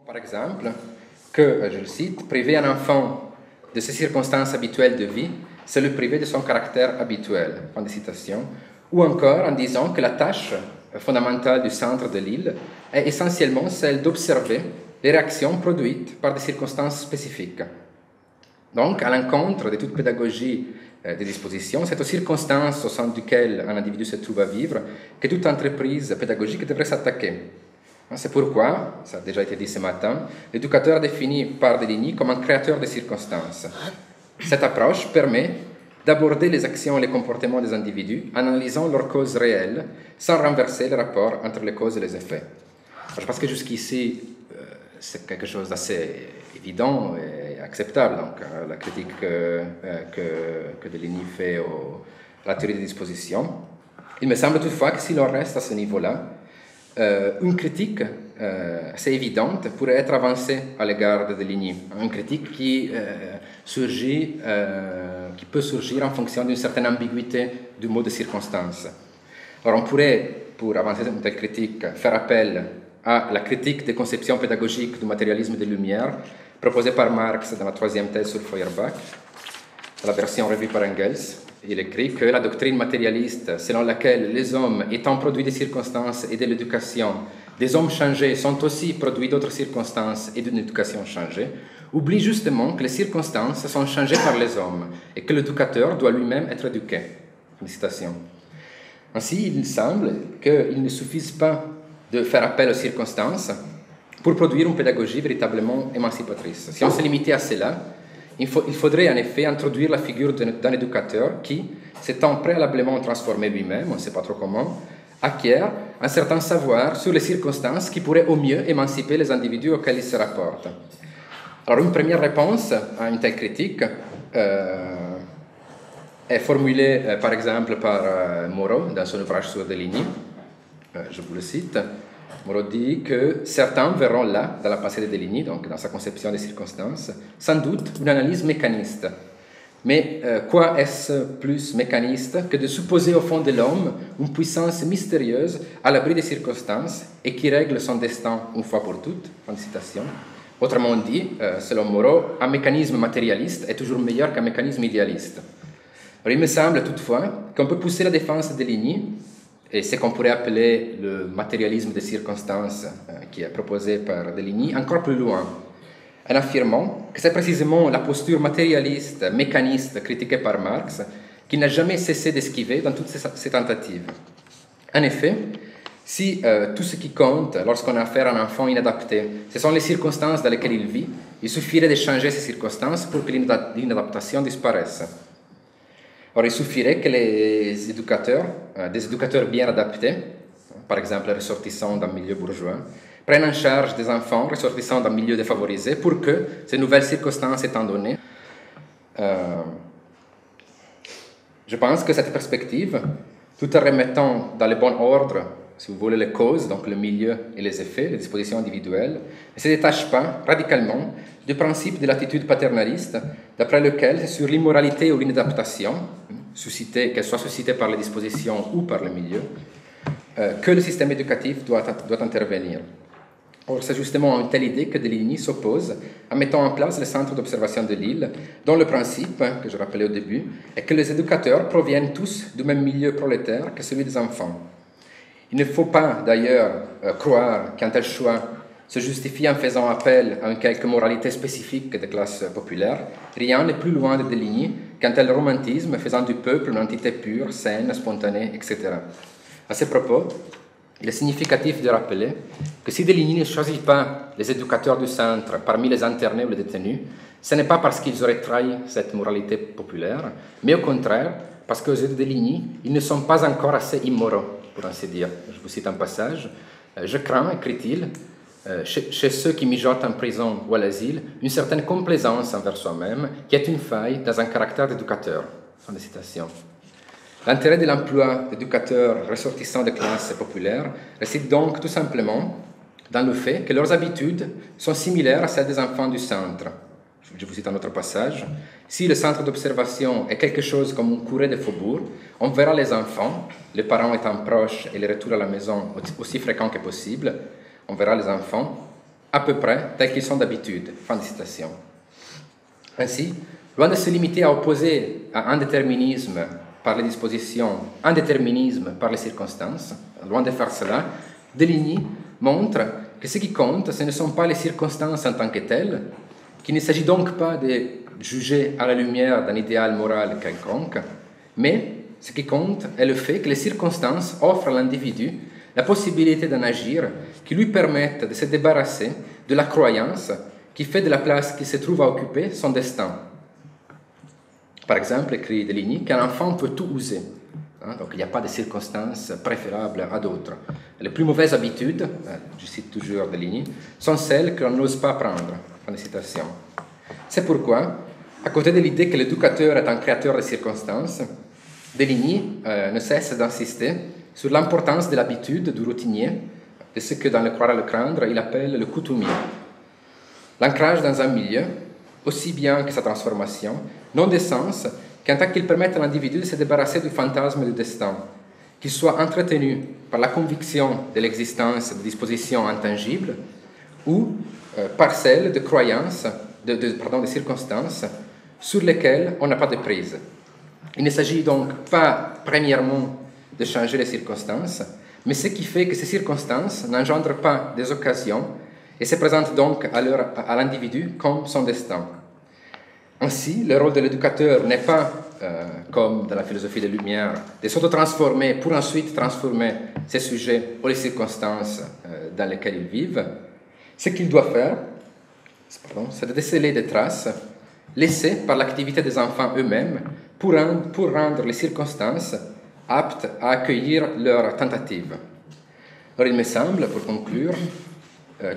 Par exemple, que, je le cite, priver un enfant de ses circonstances habituelles de vie, c'est le priver de son caractère habituel. Fin de citation. Ou encore en disant que la tâche fondamentale du centre de l'île est essentiellement celle d'observer les réactions produites par des circonstances spécifiques. Donc, à l'encontre de toute pédagogie des dispositions, c'est aux circonstances au sein duquel un individu se trouve à vivre que toute entreprise pédagogique devrait s'attaquer. C'est pourquoi, ça a déjà été dit ce matin, l'éducateur défini par Deligny comme un créateur de circonstances. Cette approche permet d'aborder les actions et les comportements des individus en analysant leurs causes réelles, sans renverser le rapport entre les causes et les effets. Alors, je pense que jusqu'ici, c'est quelque chose d'assez évident et acceptable, donc, la critique que Deligny fait à la théorie des dispositions. Il me semble toutefois que si l'on reste à ce niveau-là, une critique assez évidente pourrait être avancée à l'égard de Deligny. Une critique qui peut surgir en fonction d'une certaine ambiguïté du mot de circonstance. Alors on pourrait, pour avancer une telle critique, faire appel à la critique des conceptions pédagogiques du matérialisme des Lumières proposée par Marx dans la troisième thèse sur Feuerbach, la version revue par Engels. Il écrit que la doctrine matérialiste, selon laquelle les hommes étant produits des circonstances et de l'éducation, des hommes changés sont aussi produits d'autres circonstances et d'une éducation changée, oublie justement que les circonstances sont changées par les hommes et que l'éducateur doit lui-même être éduqué. Félicitations. Ainsi, il semble qu'il ne suffise pas de faire appel aux circonstances pour produire une pédagogie véritablement émancipatrice. Si on se limitait à cela, il faudrait en effet introduire la figure d'un éducateur qui, s'étant préalablement transformé lui-même, on ne sait pas trop comment, acquiert un certain savoir sur les circonstances qui pourraient au mieux émanciper les individus auxquels il se rapporte. Alors une première réponse à une telle critique est formulée par exemple par Moreau dans son ouvrage sur Deligny. Je vous le cite. Moreau dit que certains verront là, dans la pensée de Deligny, donc dans sa conception des circonstances, sans doute une analyse mécaniste. Mais quoi est-ce plus mécaniste que de supposer au fond de l'homme une puissance mystérieuse à l'abri des circonstances et qui règle son destin une fois pour toutes? Fin de citation. Autrement dit, selon Moreau, un mécanisme matérialiste est toujours meilleur qu'un mécanisme idéaliste. Alors, il me semble toutefois qu'on peut pousser la défense de Deligny et ce qu'on pourrait appeler le matérialisme des circonstances qui est proposé par Deligny, encore plus loin, en affirmant que c'est précisément la posture matérialiste, mécaniste critiquée par Marx qui n'a jamais cessé d'esquiver dans toutes ces tentatives. En effet, si tout ce qui compte lorsqu'on a affaire à un enfant inadapté, ce sont les circonstances dans lesquelles il vit, il suffirait de changer ces circonstances pour que l'inadaptation disparaisse. Alors, il suffirait que les éducateurs, des éducateurs bien adaptés, par exemple ressortissants d'un milieu bourgeois, prennent en charge des enfants ressortissants d'un milieu défavorisé pour que, ces nouvelles circonstances étant données, je pense que cette perspective, tout en remettant dans le bon ordre, si vous voulez, les causes, donc le milieu et les effets, les dispositions individuelles, ne se détache pas radicalement du principe de l'attitude paternaliste, d'après lequel c'est sur l'immoralité ou l'inadaptation, qu'elle soit suscitée par les dispositions ou par le milieu, que le système éducatif doit intervenir. Or, c'est justement à une telle idée que Deligny s'oppose en mettant en place le centre d'observation de l'île, dont le principe, que je rappelais au début, est que les éducateurs proviennent tous du même milieu prolétaire que celui des enfants. Il ne faut pas, d'ailleurs, croire qu'un tel choix se justifie en faisant appel à une quelque moralité spécifique des classes populaires. Rien n'est plus loin de Deligny qu'un tel romantisme faisant du peuple une entité pure, saine, spontanée, etc. À ce propos, il est significatif de rappeler que si Deligny ne choisit pas les éducateurs du centre parmi les internés ou les détenus, ce n'est pas parce qu'ils auraient trahi cette moralité populaire, mais au contraire, parce qu'aux yeux de Deligny, ils ne sont pas encore assez immoraux, pour ainsi dire. Je vous cite un passage. « Je crains, écrit-il, chez ceux qui mijotent en prison ou à l'asile, une certaine complaisance envers soi-même qui est une faille dans un caractère d'éducateur. » Fin de citation. L'intérêt de l'emploi d'éducateurs ressortissants des classes populaires réside donc tout simplement dans le fait que leurs habitudes sont similaires à celles des enfants du centre. Je vous cite un autre passage. Si le centre d'observation est quelque chose comme une courée de faubourg, on verra les enfants, les parents étant proches et les retours à la maison aussi fréquents que possible, on verra les enfants à peu près tels qu'ils sont d'habitude. Fin de citation. Ainsi, loin de se limiter à opposer à un déterminisme par les dispositions, un déterminisme par les circonstances, loin de faire cela, Deligny montre que ce qui compte, ce ne sont pas les circonstances en tant que telles, qu'il ne s'agit donc pas de juger à la lumière d'un idéal moral quelconque, mais ce qui compte est le fait que les circonstances offrent à l'individu la possibilité d'en agir qui lui permettent de se débarrasser de la croyance qui fait de la place qu'il se trouve à occuper son destin. Par exemple, écrit Deligny, qu'un enfant peut tout user. Donc il n'y a pas de circonstances préférables à d'autres. Les plus mauvaises habitudes, je cite toujours Deligny, sont celles que l'on n'ose pas prendre. Fin de citation. C'est pourquoi, à côté de l'idée que l'éducateur est un créateur de circonstances, Deligny ne cesse d'insister sur l'importance de l'habitude du routinier, de ce que dans Le Croire et le Craindre, il appelle le coutumier. L'ancrage dans un milieu, aussi bien que sa transformation, n'ont de sens qu'en tant qu'ils permettent à l'individu de se débarrasser du fantasme du destin, qu'il soit entretenu par la conviction de l'existence de dispositions intangibles ou par celle de croyances, de circonstances sur lesquelles on n'a pas de prise. Il ne s'agit donc pas, premièrement, de changer les circonstances, mais ce qui fait que ces circonstances n'engendrent pas des occasions et se présentent donc à l'individu comme son destin. Ainsi, le rôle de l'éducateur n'est pas, comme dans la philosophie des Lumières, de s'auto-transformer pour ensuite transformer ces sujets ou les circonstances dans lesquelles ils vivent. Ce qu'il doit faire, c'est de déceler des traces laissées par l'activité des enfants eux-mêmes pour rendre les circonstances aptes à accueillir leurs tentatives. Alors, il me semble, pour conclure,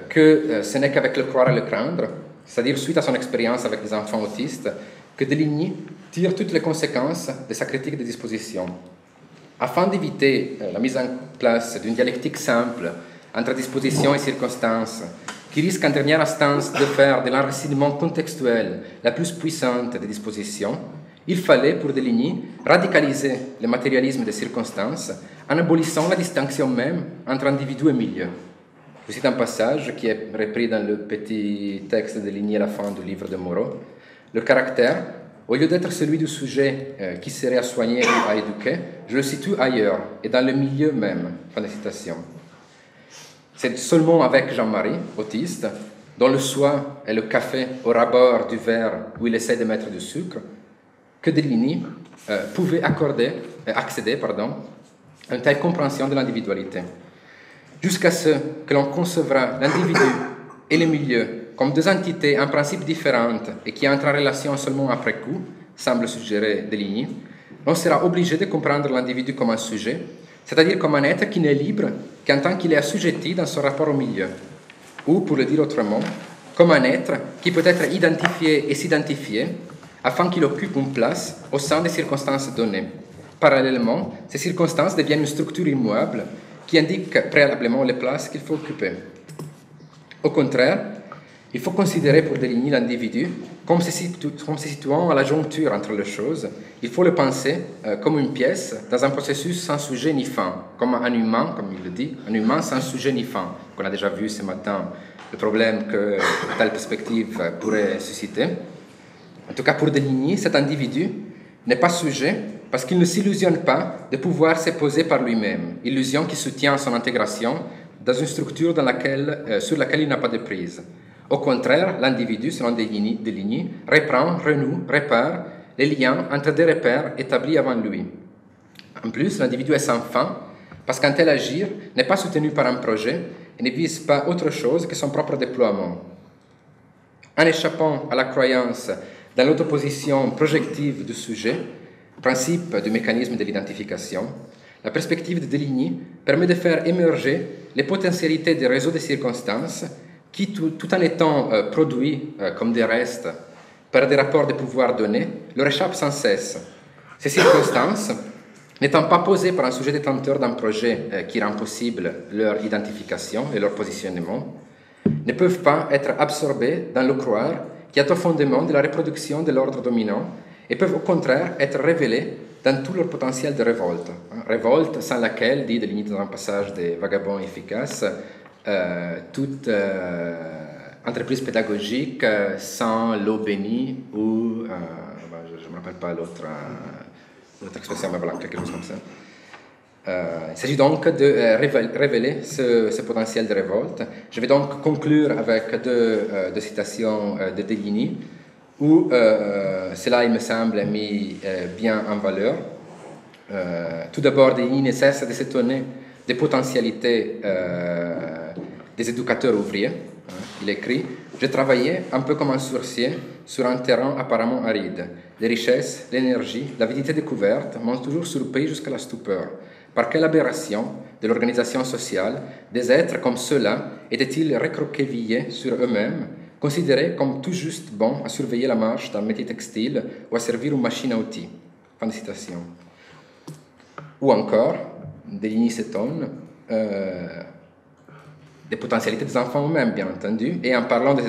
que ce n'est qu'avec Le Croire et le Craindre, c'est-à-dire suite à son expérience avec des enfants autistes, que Deligny tire toutes les conséquences de sa critique des dispositions. Afin d'éviter la mise en place d'une dialectique simple entre dispositions et circonstances, qui risque en dernière instance de faire de l'enracinement contextuel la plus puissante des dispositions, il fallait, pour Deligny, radicaliser le matérialisme des circonstances en abolissant la distinction même entre individu et milieu. Je cite un passage qui est repris dans le petit texte de Deligny à la fin du livre de Moreau. Le caractère, au lieu d'être celui du sujet qui serait à soigner ou à éduquer, je le situe ailleurs et dans le milieu même. Fin de citation. C'est seulement avec Jean-Marie, autiste, dont le soi est le café au rabord du verre où il essaie de mettre du sucre, que Deligny pouvait accéder à une telle compréhension de l'individualité. Jusqu'à ce que l'on concevra l'individu et le milieu comme deux entités en principe différentes et qui entrent en relation seulement après coup, semble suggérer Deligny, on sera obligé de comprendre l'individu comme un sujet, c'est-à-dire comme un être qui n'est libre qu'en tant qu'il est assujetti dans son rapport au milieu, ou, pour le dire autrement, comme un être qui peut être identifié et s'identifier afin qu'il occupe une place au sein des circonstances données. Parallèlement, ces circonstances deviennent une structure immuable qui indique préalablement les places qu'il faut occuper. Au contraire, il faut considérer pour Deligny l'individu comme se situant à la joncture entre les choses. Il faut le penser comme une pièce dans un processus sans sujet ni fin, comme un humain, comme il le dit, un humain sans sujet ni fin, qu'on a déjà vu ce matin, le problème que telle perspective pourrait susciter. En tout cas, pour Deligny, cet individu n'est pas sujet parce qu'il ne s'illusionne pas de pouvoir se poser par lui-même, illusion qui soutient son intégration dans une structure sur laquelle il n'a pas de prise. Au contraire, l'individu, selon Deligny, reprend, renoue, répare les liens entre des repères établis avant lui. En plus, l'individu est sans fin parce qu'un tel agir n'est pas soutenu par un projet et ne vise pas autre chose que son propre déploiement. En échappant à la croyance dans l'autoposition projective du sujet, principe du mécanisme de l'identification, la perspective de Deligny permet de faire émerger les potentialités des réseaux de circonstances qui, tout en étant produits comme des restes par des rapports de pouvoir donnés, leur échappent sans cesse. Ces circonstances, n'étant pas posées par un sujet détenteur d'un projet qui rend possible leur identification et leur positionnement, ne peuvent pas être absorbées dans le croire qui est au fondement de la reproduction de l'ordre dominant et peuvent au contraire être révélées dans tout leur potentiel de révolte. Révolte sans laquelle, dit Deligny dans un passage des Vagabonds efficaces, toute entreprise pédagogique sans l'eau bénie ou, je ne me rappelle pas l'autre expression, mais voilà, quelque chose comme ça. Il s'agit donc de révéler ce potentiel de révolte. Je vais donc conclure avec deux citations de Deligny, où cela, il me semble, mis bien en valeur. Tout d'abord, Deligny ne cesse de s'étonner des potentialités des éducateurs ouvriers. Il écrit « Je travaillais un peu comme un sorcier sur un terrain apparemment aride. Les richesses, l'énergie, l'avidité découverte m'ont toujours surpris jusqu'à la stupeur. Par quelle aberration de l'organisation sociale des êtres comme ceux-là étaient-ils recroquevillés sur eux-mêmes, considérés comme tout juste bons à surveiller la marche d'un métier textile ou à servir une machine à outils ?» Fin de citation. Ou encore, Deligny s'étonne des potentialités des enfants eux-mêmes, bien entendu, et en parlant de...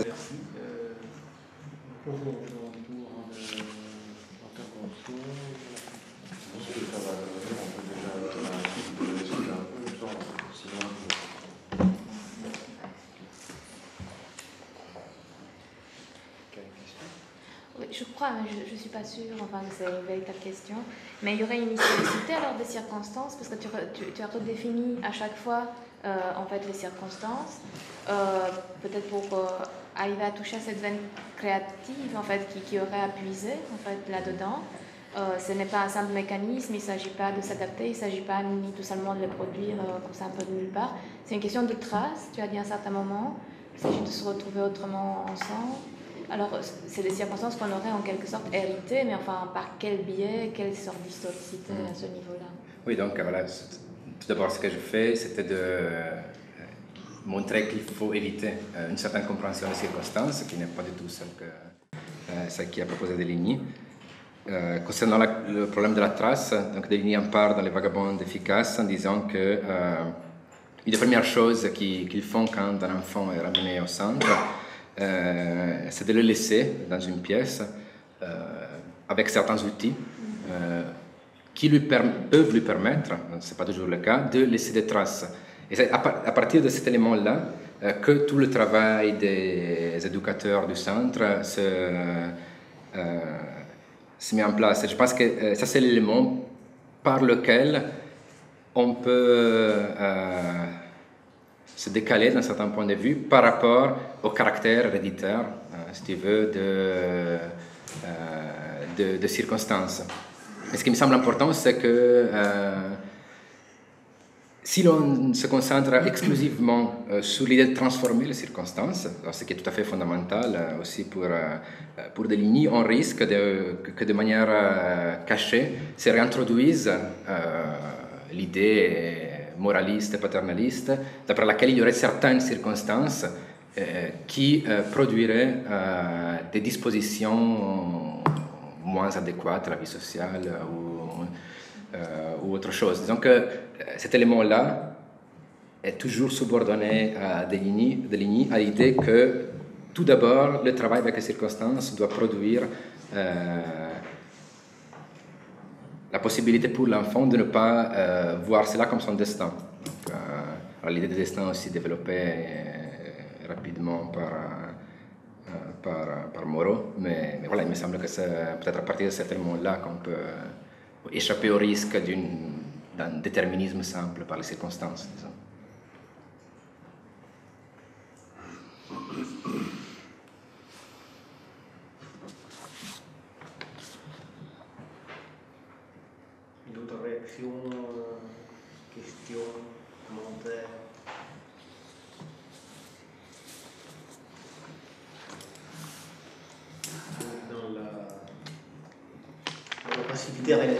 Je crois, mais je ne suis pas sûre, enfin c'est une véritable question, mais il y aurait une historicité alors des circonstances, parce que tu as redéfini à chaque fois en fait les circonstances, peut-être pour arriver à toucher à cette veine créative en fait qui aurait à puiser en fait là-dedans. Ce n'est pas un simple mécanisme, il ne s'agit pas de s'adapter, il ne s'agit pas ni tout simplement de les produire comme ça un peu de nulle part. C'est une question de trace, tu as dit à un certain moment, il s'agit de se retrouver autrement ensemble. Alors, c'est des circonstances qu'on aurait en quelque sorte héritées, mais enfin, par quel biais, quelle sorte d'historicité à ce niveau-là? Oui, donc voilà, tout d'abord, ce que je fais, c'était de montrer qu'il faut éviter une certaine compréhension des circonstances, qui n'est pas du tout celle qui a proposé Deligny. Concernant le problème de la trace, donc Deligny en parle dans Les Vagabonds efficaces en disant que une des premières choses qu'ils font quand un enfant est ramené au centre, c'est de le laisser dans une pièce avec certains outils qui peuvent lui permettre, ce n'est pas toujours le cas, de laisser des traces. Et c'est à partir de cet élément-là que tout le travail des éducateurs du centre se met en place. Et je pense que ça, c'est l'élément par lequel on peut se décaler d'un certain point de vue par rapport au caractère héréditaire, si tu veux, de circonstances. Mais ce qui me semble important, c'est que si l'on se concentre exclusivement sur l'idée de transformer les circonstances, ce qui est tout à fait fondamental aussi pour Deligny, on risque que de manière cachée se réintroduise l'idée moraliste et paternaliste, d'après laquelle il y aurait certaines circonstances qui produiraient des dispositions moins adéquates à la vie sociale ou autre chose. Disons que cet élément-là est toujours subordonné à Deligny à l'idée que tout d'abord, le travail avec les circonstances doit produire la possibilité pour l'enfant de ne pas voir cela comme son destin. Alors, l'idée de destin aussi développée rapidement par Moreau, mais voilà, il me semble que c'est peut-être à partir de cet élément-là qu'on peut échapper au risque d'un déterminisme simple par les circonstances, disons. D'autres réactions, questions, commentaires? Dans la passivité relative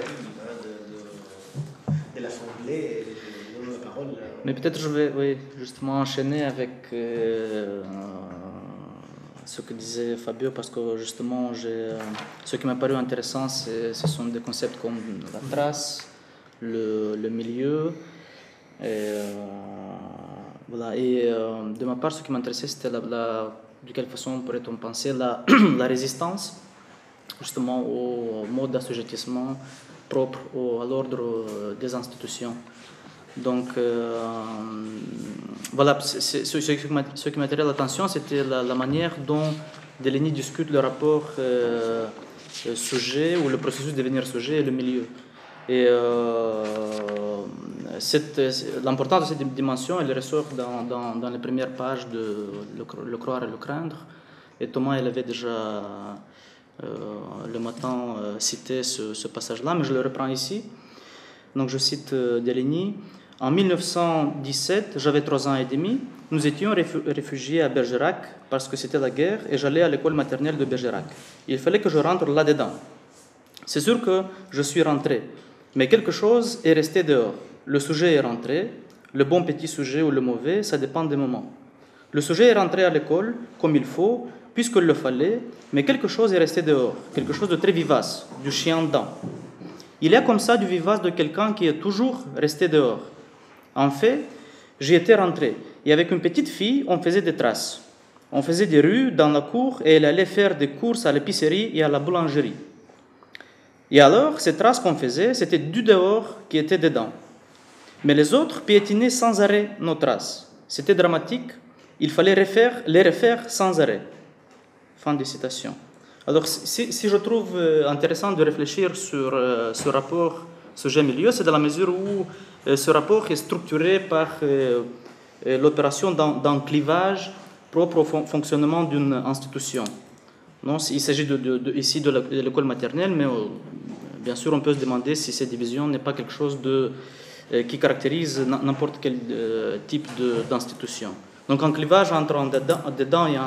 de l'Assemblée, je donne la parole. Mais peut-être je vais justement enchaîner avec ce que disait Fabio, parce que justement, ce qui m'a paru intéressant, ce sont des concepts comme la trace, le milieu. Voilà. Et de ma part, ce qui m'intéressait, c'était de quelle façon pourrait-on penser la résistance justement au mode d'assujettissement propre à l'ordre des institutions. Donc, voilà, ce qui m'a attiré l'attention, c'était la manière dont Deligny discute le rapport sujet ou le processus de devenir sujet et le milieu. Et l'importance de cette dimension, elle ressort dans les premières pages de Le croire et le craindre. Et Thomas, il avait déjà le matin cité ce passage-là, mais je le reprends ici. Donc je cite Deligny. En 1917, j'avais 3 ans et demi. Nous étions réfugiés à Bergerac parce que c'était la guerre et j'allais à l'école maternelle de Bergerac. Il fallait que je rentre là-dedans. C'est sûr que je suis rentré, mais quelque chose est resté dehors. Le sujet est rentré, le bon petit sujet ou le mauvais, ça dépend des moments. Le sujet est rentré à l'école comme il faut, puisqu'il le fallait, mais quelque chose est resté dehors, quelque chose de très vivace, du chien dent. Il y a comme ça du vivace de quelqu'un qui est toujours resté dehors. En fait, j'y étais rentré, et avec une petite fille, on faisait des traces. On faisait des rues dans la cour, et elle allait faire des courses à l'épicerie et à la boulangerie. Et alors, ces traces qu'on faisait, c'était du dehors qui était dedans. Mais les autres piétinaient sans arrêt nos traces. C'était dramatique, il fallait les refaire sans arrêt. Fin de citation. Alors, si je trouve intéressant de réfléchir sur ce rapport sujet-milieu, c'est dans la mesure où ce rapport est structuré par l'opération d'un clivage propre au fonctionnement d'une institution. Non, il s'agit ici de l'école maternelle, mais bien sûr, on peut se demander si cette division n'est pas quelque chose qui caractérise n'importe quel type d'institution. Donc, un clivage entre dedans et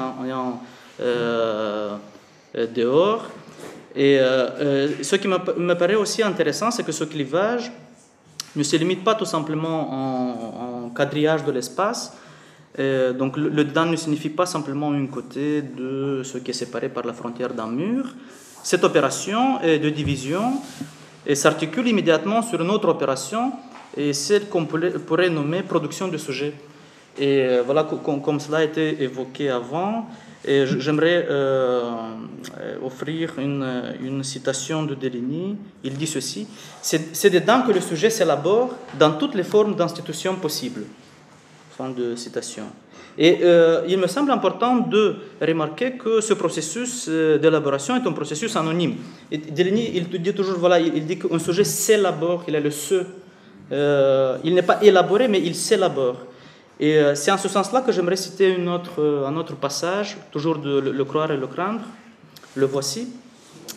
dehors. Et ce qui me paraît aussi intéressant, c'est que ce clivage ne se limite pas tout simplement en quadrillage de l'espace. Donc le dedans ne signifie pas simplement un côté de ce qui est séparé par la frontière d'un mur. Cette opération de division s'articule immédiatement sur une autre opération, et celle qu'on pourrait nommer production de sujet. Et voilà, comme cela a été évoqué avant, et j'aimerais offrir une citation de Deligny. Il dit ceci: c'est dedans que le sujet s'élabore dans toutes les formes d'institutions possibles. Fin de citation. Et il me semble important de remarquer que ce processus d'élaboration est un processus anonyme. Et Deligny, il dit toujours, voilà, il dit qu'un sujet s'élabore, il a le se. Il n'est pas élaboré, mais il s'élabore. Et c'est en ce sens-là que j'aimerais citer un autre passage, toujours de Le croire et le craindre. Le voici.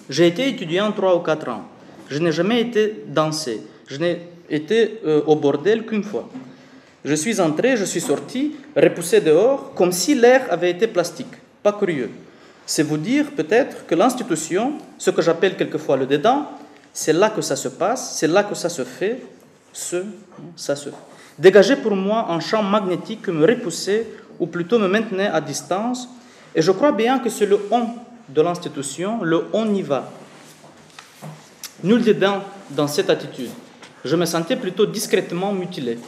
J'ai été étudiant 3 ou 4 ans. Je n'ai jamais été dansé. Je n'ai été au bordel qu'une fois. Je suis entré, je suis sorti, repoussé dehors, comme si l'air avait été plastique. Pas curieux. C'est vous dire peut-être que l'institution, ce que j'appelle quelquefois le dedans, c'est là que ça se passe, c'est là que ça se fait, ça se fait. Dégageait pour moi un champ magnétique qui me repoussait, ou plutôt me maintenait à distance, et je crois bien que c'est le on de l'institution, le on y va. Nul dedans dans cette attitude. Je me sentais plutôt discrètement mutilé.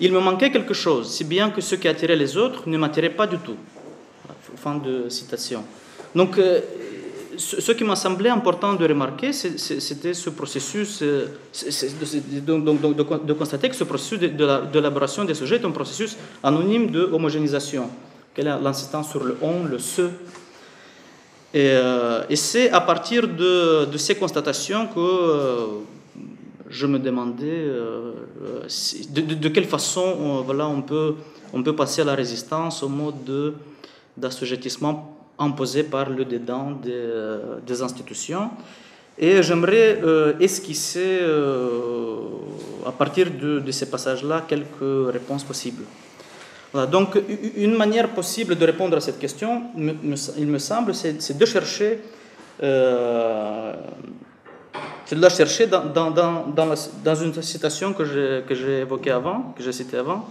Il me manquait quelque chose, si bien que ce qui attirait les autres ne m'attirait pas du tout. Fin de citation. Donc, ce qui m'a semblé important de remarquer, c'était ce processus, de constater que ce processus d'élaboration des sujets est un processus anonyme de homogénéisation. Quelle est l'insistance sur le on, le ce. Et c'est à partir de ces constatations que je me demandais de quelle façon voilà, on peut passer à la résistance au mode d'assujettissement imposé par le dedans des institutions. Et j'aimerais esquisser, à partir de ces passages-là, quelques réponses possibles. Voilà, donc, une manière possible de répondre à cette question, il me semble, c'est de chercher, dans une citation que j'ai évoquée avant, que j'ai citée avant.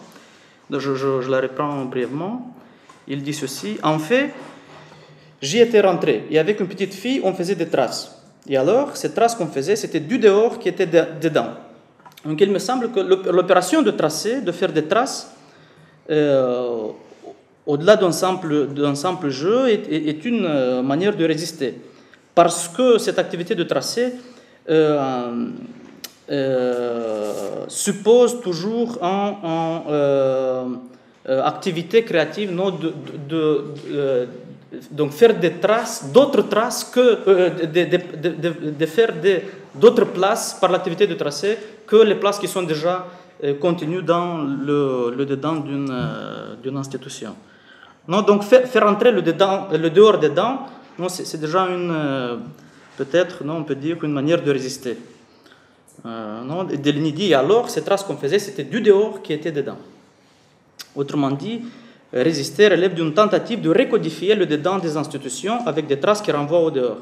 Je la reprends brièvement. Il dit ceci: en fait, j'y étais rentré, et avec une petite fille, on faisait des traces. Et alors, ces traces qu'on faisait, c'était du dehors qui était dedans. Donc, il me semble que l'opération de tracer, de faire des traces, au-delà d'un simple jeu, est une manière de résister. Parce que cette activité de tracer suppose toujours une activité créative, non, donc faire des traces, d'autres traces que de faire d'autres places par l'activité de tracé que les places qui sont déjà contenues dans le dedans d'une institution. Non, donc faire entrer le dehors dedans, non, c'est déjà peut-être, non, on peut dire, une manière de résister. Non, Deligny dit, alors ces traces qu'on faisait, c'était du dehors qui était dedans. Autrement dit, résister relève d'une tentative de recodifier le dedans des institutions avec des traces qui renvoient au dehors.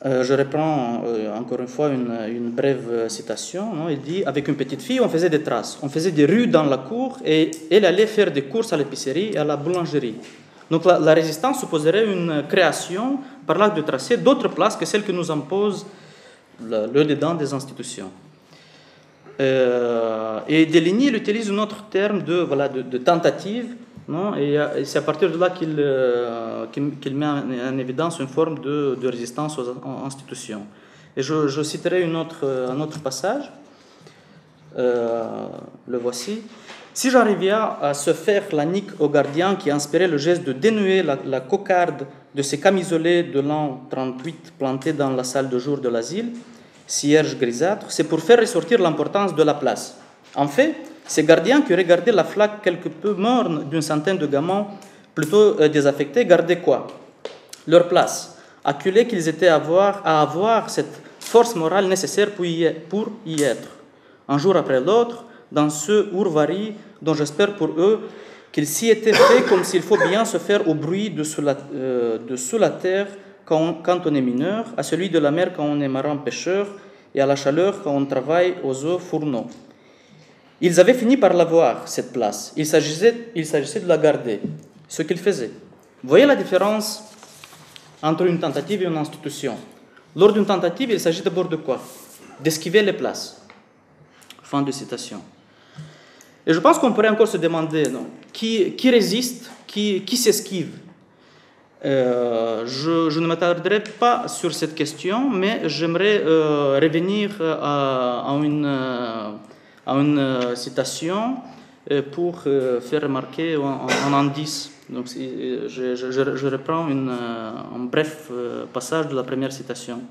Je reprends encore une fois une brève citation. Non? Il dit, avec une petite fille, on faisait des traces. On faisait des rues dans la cour et elle allait faire des courses à l'épicerie et à la boulangerie. Donc la résistance supposerait une création par l'acte de tracé d'autres places que celles que nous impose le dedans des institutions. Et Deligny il utilise un autre terme de tentative, non? Et c'est à partir de là qu'il met en évidence une forme de résistance aux institutions. Et je citerai un autre passage, le voici. Si j'arrivais à se faire la nique au gardien qui inspirait le geste de dénouer la cocarde de ces camisolés de l'an 38 plantés dans la salle de jour de l'asile, cierge grisâtre, c'est pour faire ressortir l'importance de la place. En fait, ces gardiens qui regardaient la flaque quelque peu morne d'une centaine de gamins plutôt désaffectés gardaient quoi? Leur place, acculés qu'ils étaient à avoir cette force morale nécessaire pour y être. Un jour après l'autre, dans ce ourvari dont j'espère pour eux qu'il s'y était fait comme s'il faut bien se faire au bruit de sous la terre quand on est mineur, à celui de la mer quand on est marin pêcheur et à la chaleur quand on travaille aux eaux fourneaux. Ils avaient fini par l'avoir, cette place. Il s'agissait de la garder, ce qu'ils faisaient. Vous voyez la différence entre une tentative et une institution. Lors d'une tentative, il s'agit d'abord de quoi? D'esquiver les places. Fin de citation. Et je pense qu'on pourrait encore se demander, non, qui résiste, qui s'esquive. Je ne m'attarderai pas sur cette question, mais j'aimerais revenir à une citation pour faire remarquer un indice. Donc, je reprends un bref passage de la première citation.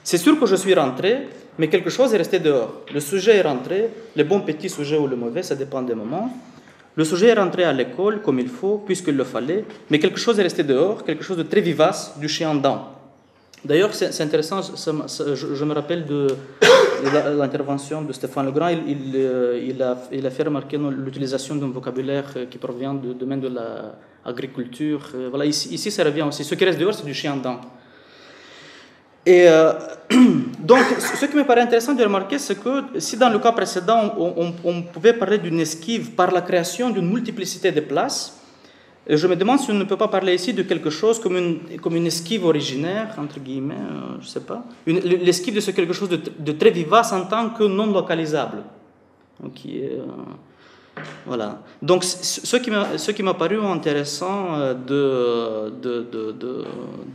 C'est sûr que je suis rentré, mais quelque chose est resté dehors. Le sujet est rentré, le bon petit sujet ou le mauvais, ça dépend des moments. Le sujet est rentré à l'école comme il faut, puisqu'il le fallait, mais quelque chose est resté dehors, quelque chose de très vivace, du chien-dent. D'ailleurs, c'est intéressant, je me rappelle de l'intervention de Stéphane Legrand, il a fait remarquer l'utilisation d'un vocabulaire qui provient du domaine de l'agriculture. Voilà, ici, ça revient aussi. Ce qui reste dehors, c'est du chien-dent. Et donc, ce qui me paraît intéressant de remarquer, c'est que si dans le cas précédent, on pouvait parler d'une esquive par la création d'une multiplicité de places, je me demande si on ne peut pas parler ici de quelque chose comme une esquive originaire, entre guillemets, je ne sais pas, l'esquive de quelque chose de très vivace en tant que non localisable. Donc, voilà. Donc, ce qui m'a paru intéressant de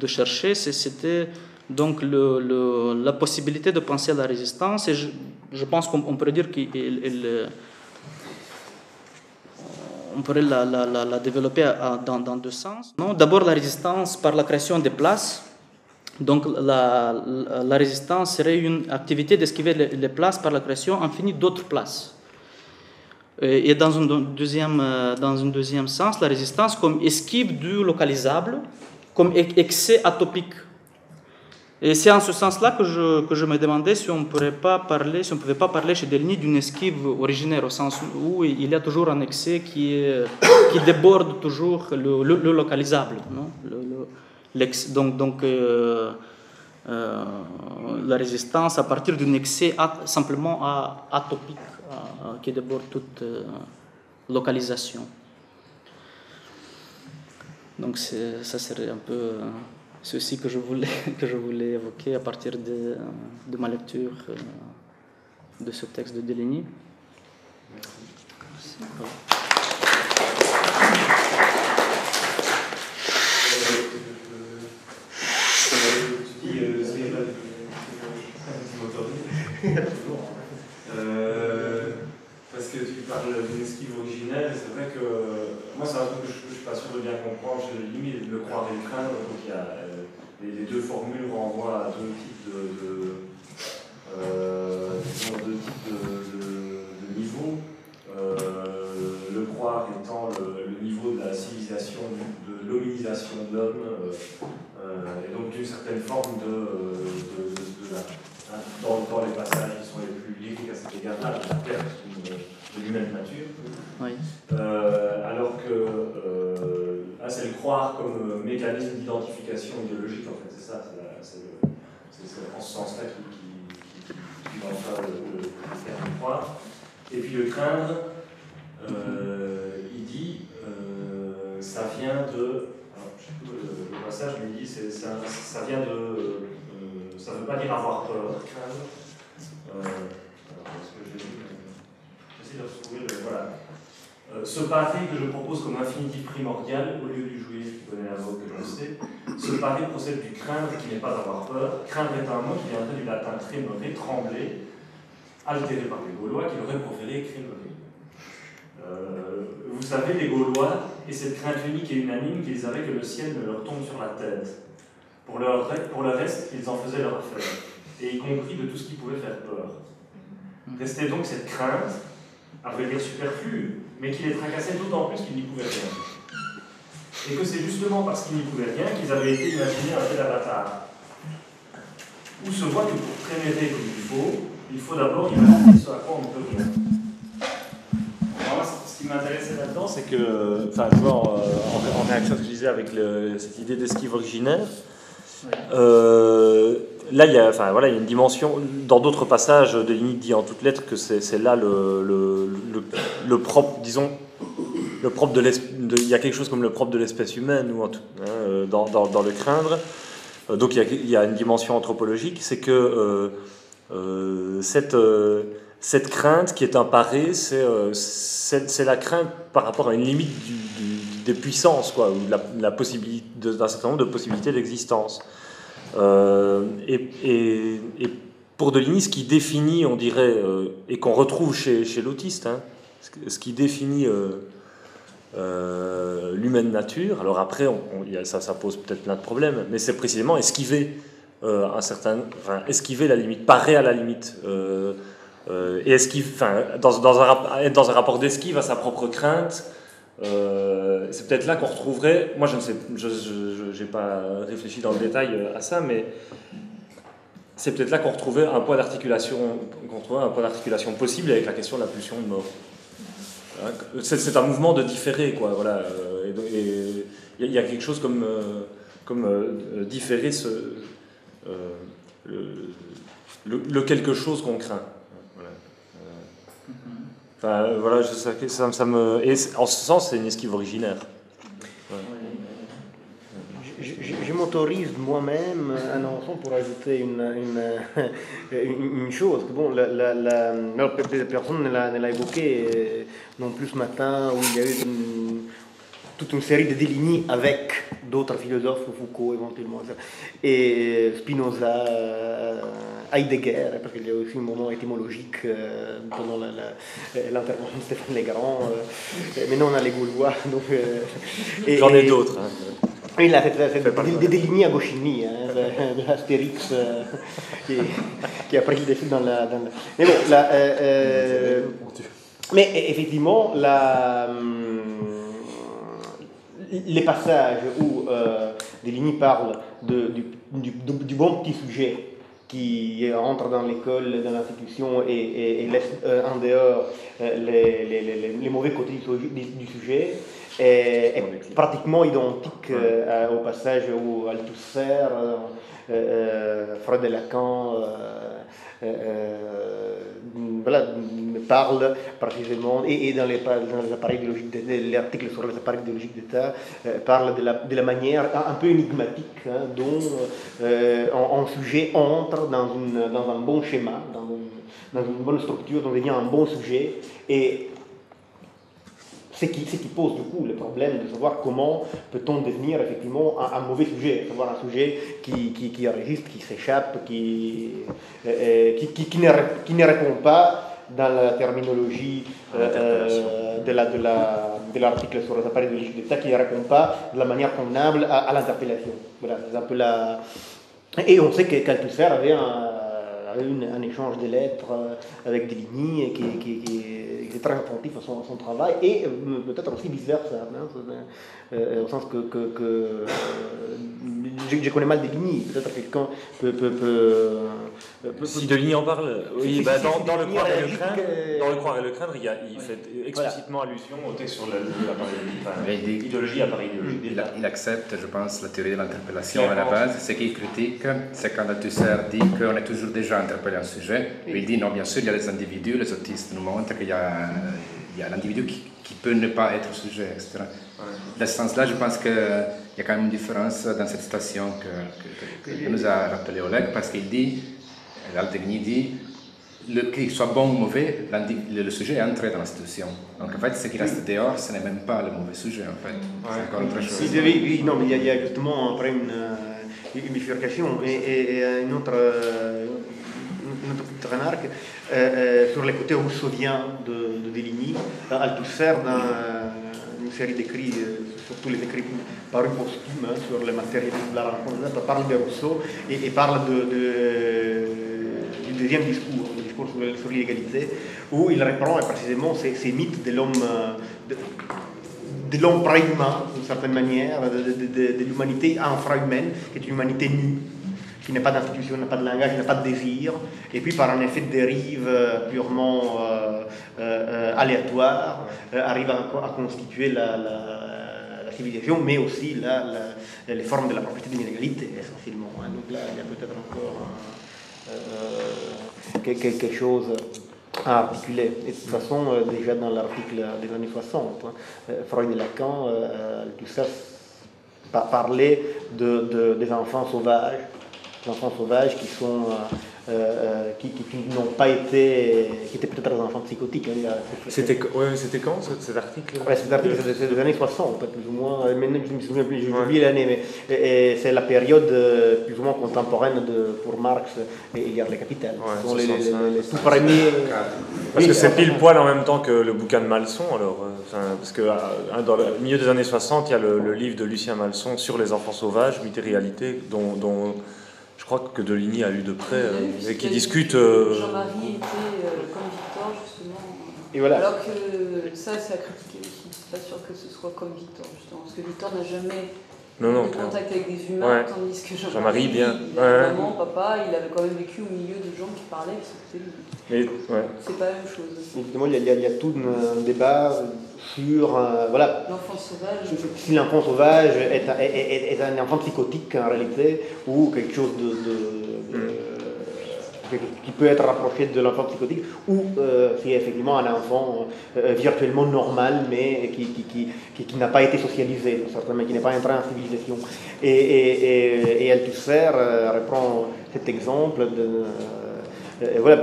chercher, c'était donc la possibilité de penser à la résistance, et je pense qu'on pourrait dire on pourrait la développer dans deux sens. D'abord, la résistance par la création des places. Donc la résistance serait une activité d'esquiver les places par la création infinie d'autres places. Et dans un deuxième sens, la résistance comme esquive du localisable, comme excès atopique. Et c'est en ce sens-là que je me demandais si on ne pouvait pas parler chez Deligny d'une esquive originaire, au sens où il y a toujours un excès qui déborde toujours le localisable. Non? Donc la résistance à partir d'un excès simplement atopique qui déborde toute localisation. Donc ça serait un peu ceci que je voulais évoquer à partir de ma lecture de ce texte de Deligny. Merci. Tu dis, c'est moteur branche de Lini, le croire et le craindre. Donc il y a, les deux formules renvoient à deux types de niveaux. Le croire étant le niveau de la civilisation, de l'hominisation de l'homme, et donc d'une certaine forme dans les passages qui sont les plus lyriques à cet égard-là, la perte de l'humaine nature. Oui. Alors que c'est le croire comme mécanisme d'identification idéologique, en fait, c'est ça, c'est en ce sens-là qui va faire le terme croire. Et puis le craindre, il dit, ça vient de. Alors, je sais plus le passage, mais il dit, ça vient de. Ça ne veut pas dire avoir peur, craindre. J'essaie de retrouver le. Voilà. Ce paré que je propose comme infinitif primordial, au lieu du jouir qui connaît la vogue que l'on sait, ce paré procède du craindre qui n'est pas avoir peur. Craindre est un mot qui viendrait du latin tremere, trembler, altéré par les Gaulois qui l'auraient proféré crémerer. Vous savez, les Gaulois, et cette crainte unique et unanime qu'ils avaient que le ciel ne leur tombe sur la tête. Pour le reste, ils en faisaient leur affaire, et y compris de tout ce qui pouvait faire peur. Restait donc cette crainte, à vrai dire superflue, mais qui les tracassait d'autant plus qu'ils n'y pouvaient rien. Et que c'est justement parce qu'ils n'y pouvaient rien qu'ils avaient été imaginés un tel avatar. Où se voit que pour trémérer comme il faut d'abord imaginer ce à quoi on ne peut rien. Alors moi, ce qui m'intéressait là-dedans, c'est que, enfin, tu vois, en réaction à ce que je disais avec cette idée d'esquive originaire, là, il y a une dimension. Dans d'autres passages, Deligny dit en toutes lettres que c'est là le propre, disons, le propre il y a quelque chose comme le propre de l'espèce humaine, ou dans le craindre. Donc il y a une dimension anthropologique, c'est que cette crainte qui est un paré, c'est la crainte par rapport à une limite des puissances, quoi, ou la possibilité d'un certain nombre de possibilités d'existence. Et pour Deligny, ce qui définit, on dirait, et qu'on retrouve chez l'autiste, hein, ce qui définit l'humaine nature, alors après, ça pose peut-être plein de problèmes, mais c'est précisément esquiver esquiver la limite, parer à la limite, et être dans un rapport d'esquive à sa propre crainte. C'est peut-être là qu'on retrouverait, moi je ne sais, j'ai pas réfléchi dans le détail à ça, mais c'est peut-être là qu'on retrouvait un point d'articulation possible avec la question de la pulsion de mort. C'est un mouvement de différer, quoi, voilà, et il y a quelque chose comme différer le quelque chose qu'on craint. Enfin, voilà, ça me... Et en ce sens, c'est une esquive originaire. Ouais. Je m'autorise moi-même un enfant pour ajouter une chose. Bon, personne ne l'a évoqué non plus ce matin, où il y a eu toute une série de Deligny avec d'autres philosophes, Foucault éventuellement, et Spinoza, Heidegger, parce qu'il y a aussi un moment étymologique pendant l'intervention de Stéphane Legrand. Maintenant on a les Gaulois. Donc, j'en ai d'autres. Hein. Oui, là, c'est des Deligny à Goscinny, de l'Astérix qui a pris le défi dans la... Mais bon, là... mais effectivement, les passages où Deligny parle du bon petit sujet qui entre dans l'école, dans l'institution et laisse en dehors les mauvais côtés du sujet, est pratiquement identique au passage où Althusser, Freud et Lacan parle précisément, et dans les appareils idéologiques, l'article sur les appareils idéologiques d'État parle de la manière un peu énigmatique dont un sujet entre dans un bon schéma, dans une bonne structure, dont devient un bon sujet, et ce qui pose du coup le problème de savoir comment peut-on devenir effectivement un mauvais sujet, savoir un sujet qui enregistre, qui s'échappe, qui ne répond pas dans la terminologie de de l'article sur les appareils idéologiques d'État qui ne répond pas de la manière convenable à l'interpellation. Voilà, c'est un peu la... Et on sait qu'Althusser avait un échange de lettres avec Deligny et qui est très attentif à son travail, et peut-être aussi vice-versa, hein, au sens que je connais mal Deligny, peut-être quelqu'un peut si Deligny en parle, oui, si, bah, si, dans le Deligny Croire et le réagit craindre, que- dans le Croire et le craindre, il fait explicitement allusion au texte sur l'idéologie appareil idéologique d'État. Il accepte, je pense, la théorie de l'interpellation à la base. Ce qu'il critique, c'est quand Althusser dit qu'on est toujours déjà interpellé un sujet. Oui. Il dit non, bien sûr, il y a les individus, les autistes nous montrent qu'il y a l'individu qui peut ne pas être sujet, etc. Dans ce sens-là, je pense qu'il y a quand même une différence dans cette citation que nous a rappelé Oleg, parce qu'il dit, Deligny dit, qu'il soit bon ou mauvais, le sujet est entré dans la situation. Donc en fait, ce qui reste dehors, ce n'est même pas le mauvais sujet, en fait. C'est encore autre chose. Oui, non, mais il y a justement après une bifurcation et une autre petite remarque sur les côtés rousseauviens de Deligny. Althusser, dans une série d'écrits, surtout les écrits parus posthumes sur le matérialisme de la rencontre, parle de Rousseau et parle du deuxième discours, le discours sur l'égalité, où il reprend précisément ces mythes de l'homme préhumain, d'une certaine manière, de l'humanité infra-humaine, qui est une humanité nue, qui n'a pas d'institution, n'a pas de langage, n'a pas de désir, et puis par un effet de dérive purement aléatoire, arrive à constituer la civilisation, mais aussi les formes de la propriété de l'inégalité, essentiellement. Donc là, il y a peut-être encore quelque chose à articuler. Et de toute façon, déjà dans l'article des années 60, Freud et Lacan, tout ça parlait des enfants sauvages. Les enfants sauvages qui sont qui n'ont pas été, qui étaient peut-être des enfants psychotiques. C'était quand cet article? Cet article, c'est des années 60, plus ou moins. Maintenant, je ne me souviens plus, j'ai oublié l'année, mais c'est la période plus ou moins contemporaine pour Marx et Égard les Capitales. Ce sont les tout premiers. Parce que c'est pile poil en même temps que le bouquin de Malson, alors. Parce que dans le milieu des années 60, il y a le livre de Lucien Malson sur les enfants sauvages, mythe et réalité, dont je crois que Deligny a lu de près, et qui discute. Jean-Marie était comme Victor, justement. Et voilà. Alors que ça, c'est à critiquer aussi. C'est pas sûr que ce soit comme Victor, justement. Parce que Victor n'a jamais eu contact avec des humains, tandis que Jean-Marie, bien. Maman, papa, il avait quand même vécu au milieu de gens qui parlaient, c'était lui. C'est pas la même chose. Évidemment, il y a tout un débat sur voilà, l'enfant sauvage. Si l'enfant sauvage est un enfant psychotique en réalité, ou quelque chose qui peut être rapproché de l'enfant psychotique, ou si effectivement un enfant virtuellement normal, mais qui n'a pas été socialisé, certainement, qui n'est pas entré en civilisation. Et Althusser reprend cet exemple voilà,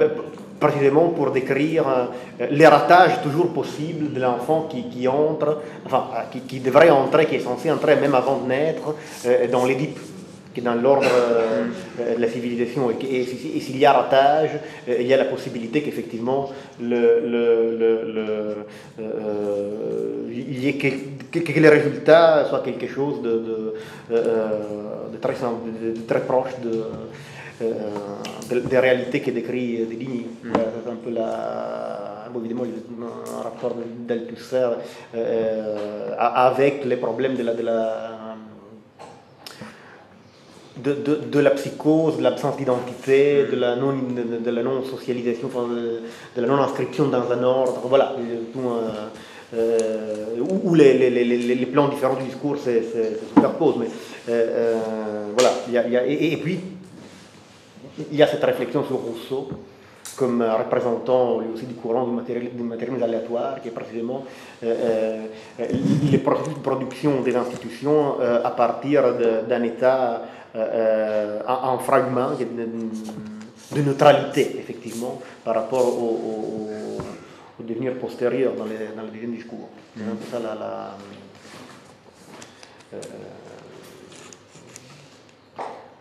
précisément pour décrire les ratages toujours possibles de l'enfant qui entre, enfin, qui devrait entrer, qui est censé entrer même avant de naître, dans l'Édipe, qui est dans l'ordre de la civilisation. Et s'il y a ratage, il y a la possibilité qu'effectivement il y ait que les résultats soient quelque chose de très proche des réalités que décrit Deligny. C'est un peu évidemment un rapport d'Althusser avec les problèmes de la psychose, de l'absence d'identité, de la non-socialisation, enfin, de la non-inscription dans un ordre, voilà, où les plans différents du discours se superposent. Mais voilà, et puis il y a cette réflexion sur Rousseau comme représentant lui aussi du courant du matérialisme aléatoire, qui est précisément les processus de production des institutions à partir d'un état infra-humain, de neutralité, effectivement, par rapport au devenir postérieur dans les deuxième discours. C'est un peu ça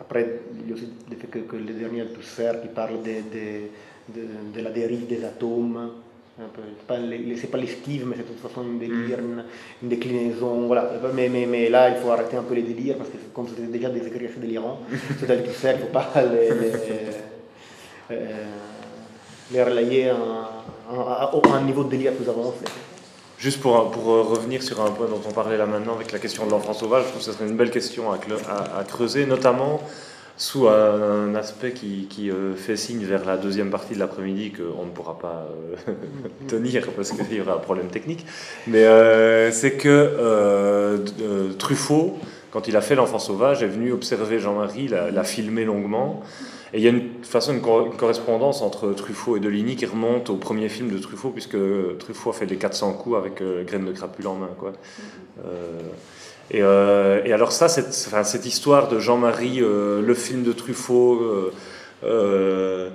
Après, il y a aussi le fait que les derniers Althusser qui parlent de la dérive des atomes, C'est pas l'esquive, mais c'est de toute façon une délire, une déclinaison. Voilà. Mais là, il faut arrêter un peu les délires, parce que comme c'était déjà des écrits assez délirants, c'est à dire tout seul, il ne faut pas les relayer à un niveau de délire plus avancé. Juste pour revenir sur un point dont on parlait là maintenant avec la question de l'enfant sauvage, je trouve que ce serait une belle question à creuser, notamment sous un aspect qui fait signe vers la deuxième partie de l'après-midi qu'on ne pourra pas tenir parce qu'il y aura un problème technique. Mais c'est que Truffaut, quand il a fait l'enfant sauvage, est venu observer Jean-Marie, l'a filmé longuement. Et il y a une correspondance entre Truffaut et Deligny qui remonte au premier film de Truffaut, puisque Truffaut a fait les 400 coups avec Graines de crapule en main, quoi. Et alors ça, cette histoire de Jean-Marie, le film de Truffaut, est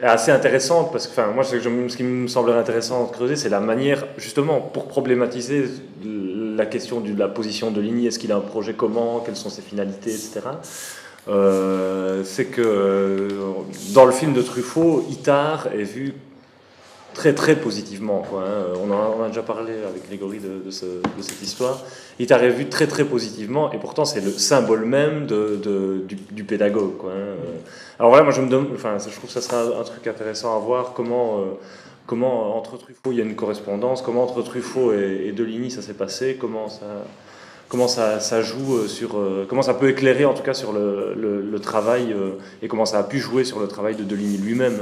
assez intéressante, parce que moi, ce qui me semblerait intéressant de creuser, c'est la manière, justement, pour problématiser la question de la position de Deligny, est-ce qu'il a un projet comment, quelles sont ses finalités, etc. C'est que dans le film de Truffaut, Itard est vu très très positivement, quoi, hein. On a déjà parlé avec Grégory de cette histoire. Itard est vu très très positivement, et pourtant c'est le symbole même du pédagogue, quoi, hein. Alors voilà, moi je trouve que ça sera un truc intéressant à voir, comment entre Truffaut il y a une correspondance, comment entre Truffaut et Deligny ça s'est passé, comment ça joue sur, comment ça peut éclairer en tout cas sur le travail, et comment ça a pu jouer sur le travail de Deligny lui-même,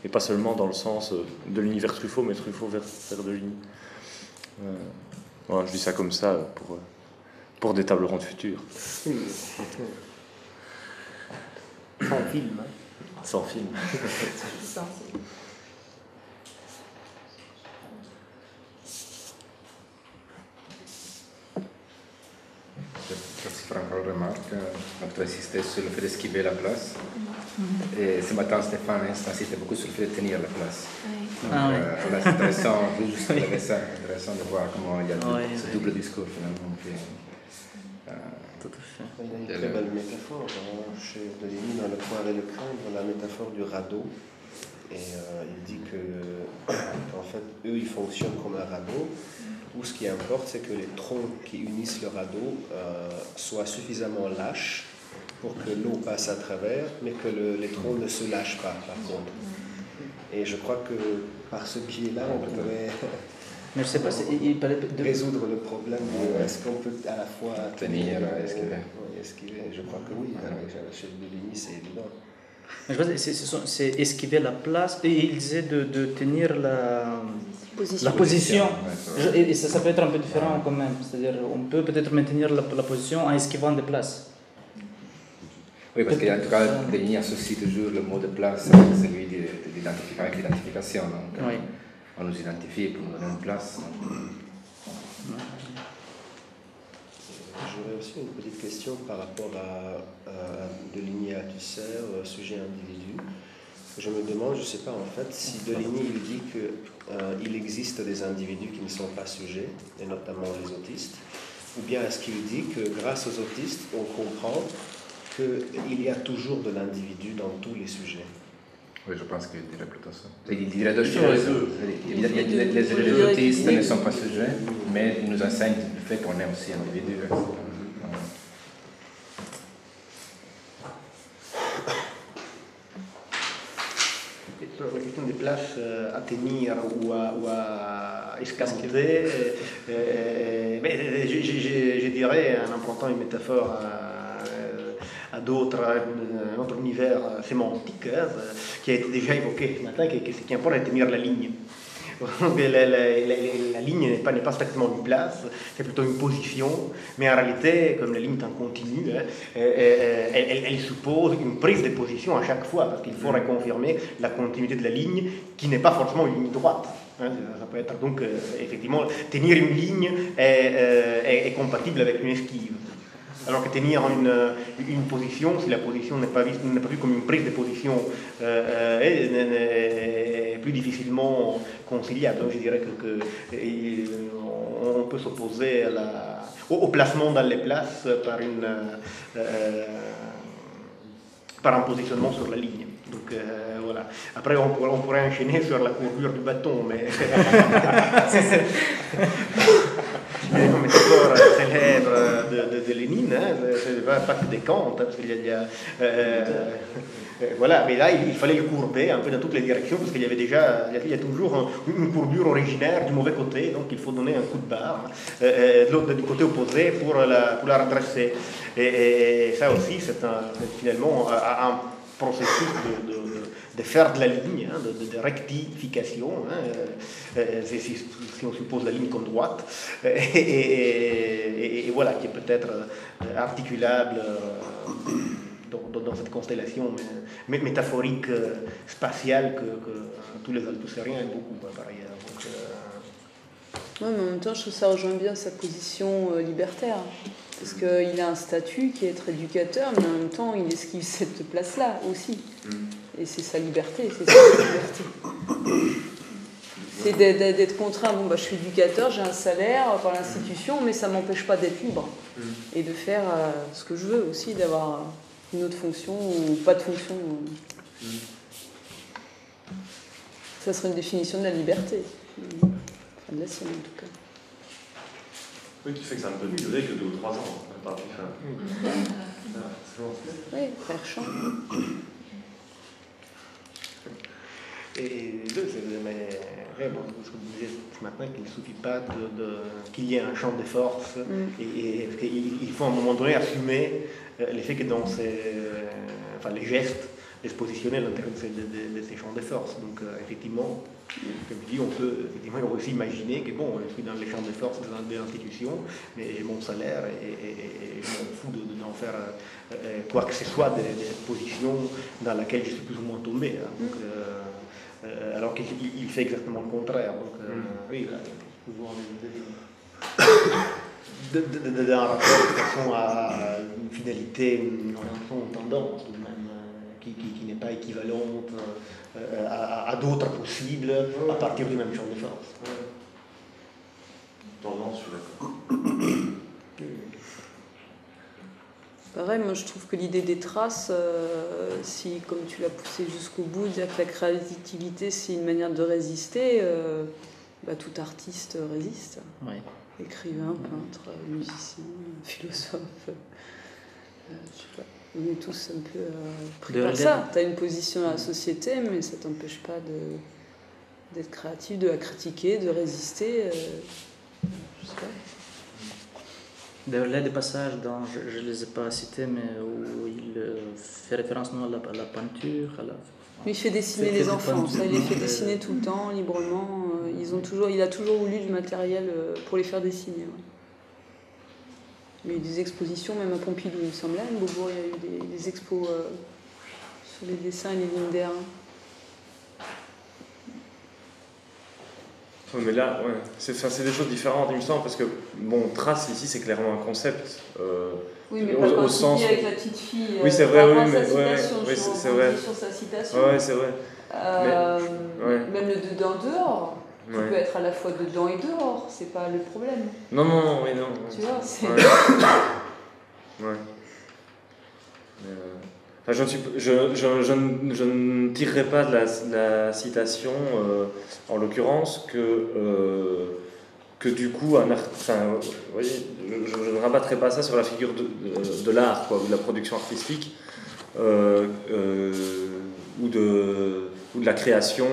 et pas seulement dans le sens de l'univers Truffaut, mais Truffaut vers Deligny. Voilà, je dis ça comme ça pour des tables rondes futures. Sans film. Hein. Sans film. Si Franck remarque, tu as insisté sur le fait d'esquiver la place. Et ce matin, Stéphane insistait beaucoup sur le fait de tenir la place. Donc, là, c'est intéressant, intéressant de voir comment il y a ce double discours finalement. Tout à fait. Il y a une très belle métaphore chez Deligny dans Le Poire et le Craindre, la métaphore du radeau. Et il dit que, en fait, eux, ils fonctionnent comme un radeau, où ce qui importe, c'est que les troncs qui unissent le radeau soient suffisamment lâches pour que l'eau passe à travers, mais que les troncs ne se lâchent pas, par contre. Et je crois que par ce biais-là, on pourrait résoudre le problème de est-ce qu'on peut à la fois tenir, esquiver. Esquiver. Je crois que oui, chez Deligny, c'est évident. C'est esquiver la place, et il disait de tenir la position. Et ça peut être un peu différent quand même, c'est-à-dire on peut peut-être maintenir la position en esquivant des places. Oui, parce qu'en tout cas, Deligny associe toujours le mot de place avec celui de l'identification. Donc, oui. On nous identifie pour nous donner une place. J'aurais aussi une petite question par rapport à Deligny et à Tusser, sujet individu. Je me demande, je ne sais pas en fait, si Deligny il dit qu'il existe des individus qui ne sont pas sujets, et notamment les autistes, ou bien est-ce qu'il dit que grâce aux autistes, on comprend qu'il y a toujours de l'individu dans tous les sujets? Oui, je pense qu'il dirait plutôt ça. Il dirait deux choses. Les autistes ne sont pas sujets, mais ils nous enseignent le fait qu'on est aussi individu. La question des places à tenir ou à escamoter, je dirais, en empruntant une métaphore à d'autres, un autre univers sémantique, qui a été déjà évoqué ce matin, ce qui importe, c'est tenir la ligne. La ligne n'est pas strictement une place, c'est plutôt une position, mais en réalité, comme la ligne est en continu, elle suppose une prise de position à chaque fois, parce qu'il faut reconfirmer la continuité de la ligne, qui n'est pas forcément une ligne droite. Ça peut être donc, effectivement, tenir une ligne est compatible avec une esquive. Alors que tenir une position, si la position n'est pas vue comme une prise de position, est plus difficilement conciliable. Donc je dirais qu'on peut s'opposer au placement dans les places par un positionnement sur la ligne. Donc voilà. Après, on pourrait enchaîner sur la courbure du bâton, mais il y a une métaphore célèbre de Lénine, hein, c'est pas que des Kant, hein, parce qu'il y a voilà, mais là il fallait le courber un peu dans toutes les directions, parce qu'il y avait déjà, il y a toujours une courbure originaire du mauvais côté, donc il faut donner un coup de barre du côté opposé pour la redresser. Et ça aussi, c'est finalement un processus de faire de la ligne, hein, de rectification, hein, si on suppose la ligne comme droite, et voilà, qui est peut-être articulable dans cette constellation métaphorique spatiale que tous les althusériens aiment beaucoup, par ailleurs. Ouais, mais en même temps, je trouve que ça rejoint bien sa position libertaire. Parce qu'il a un statut qui est être éducateur, mais en même temps, il esquive cette place-là aussi. Et c'est sa liberté, c'est sa liberté. C'est d'être contraint. Bon, je suis éducateur, j'ai un salaire par l'institution, mais ça ne m'empêche pas d'être libre. Et de faire ce que je veux aussi, d'avoir une autre fonction ou pas de fonction. Ça serait une définition de la liberté. Enfin, de la sienne, en tout cas. Oui, qui fait que ça ne peut durer que 2 ou 3 ans. Oui, frère Champ. Et deux, mais bon, ce que vous disiez ce matin, qu'il ne suffit pas qu'il y ait un champ de force, et qu'il faut à un moment donné assumer l'effet que dans les gestes, de se positionner à l'intérieur de ces champs de force. Donc effectivement, comme je dis, on peut aussi imaginer que bon, je suis dans les champs de force de l'institution, mais j'ai mon salaire et je m'en fous d'en faire quoi que ce soit de cette position dans laquelle je suis plus ou moins tombé. Hein. Donc, alors qu'il fait exactement le contraire. Donc oui, là, d'un rapport de façon à une finalité, une orientation, une tendance même, qui n'est pas équivalente à d'autres possibles à partir du même champ de force. Tendance, je suis d'accord. Pareil, moi je trouve que l'idée des traces, si comme tu l'as poussé jusqu'au bout, dire que la créativité c'est une manière de résister, tout artiste résiste. Oui. Écrivain, peintre, musicien, philosophe. Je sais pas. On est tous un peu pris par ça. Tu as une position dans la société, mais ça ne t'empêche pas d'être créatif, de la critiquer, de résister. Je sais pas. D'ailleurs, là, des passages dont je ne les ai pas cités, mais où il fait référence à la peinture, à la... Lui, il fait dessiner les enfants, ça, il les fait dessiner tout le temps, librement. Il a toujours voulu du matériel pour les faire dessiner. Ouais. Il y a eu des expositions, même à Pompidou, il me semble. À Beaubourg, il y a eu des expos sur les dessins et les lignes d'air. Mais là, ouais, c'est des choses différentes, il me semble, parce que, bon, trace ici, c'est clairement un concept. Oui, mais pas au sens... avec la petite fille. Oui, c'est vrai, oui, mais c'est vrai. Sur sa citation. Oui, c'est vrai. Même le dedans-dehors. Tu peux être à la fois dedans et dehors, c'est pas le problème. Non. Tu vois, c'est... Ouais. Je ne tirerai pas de la citation, en l'occurrence, que du coup, vous voyez, je ne rabattrai pas ça sur la figure de l'art, quoi, ou de la production artistique, ou de la création,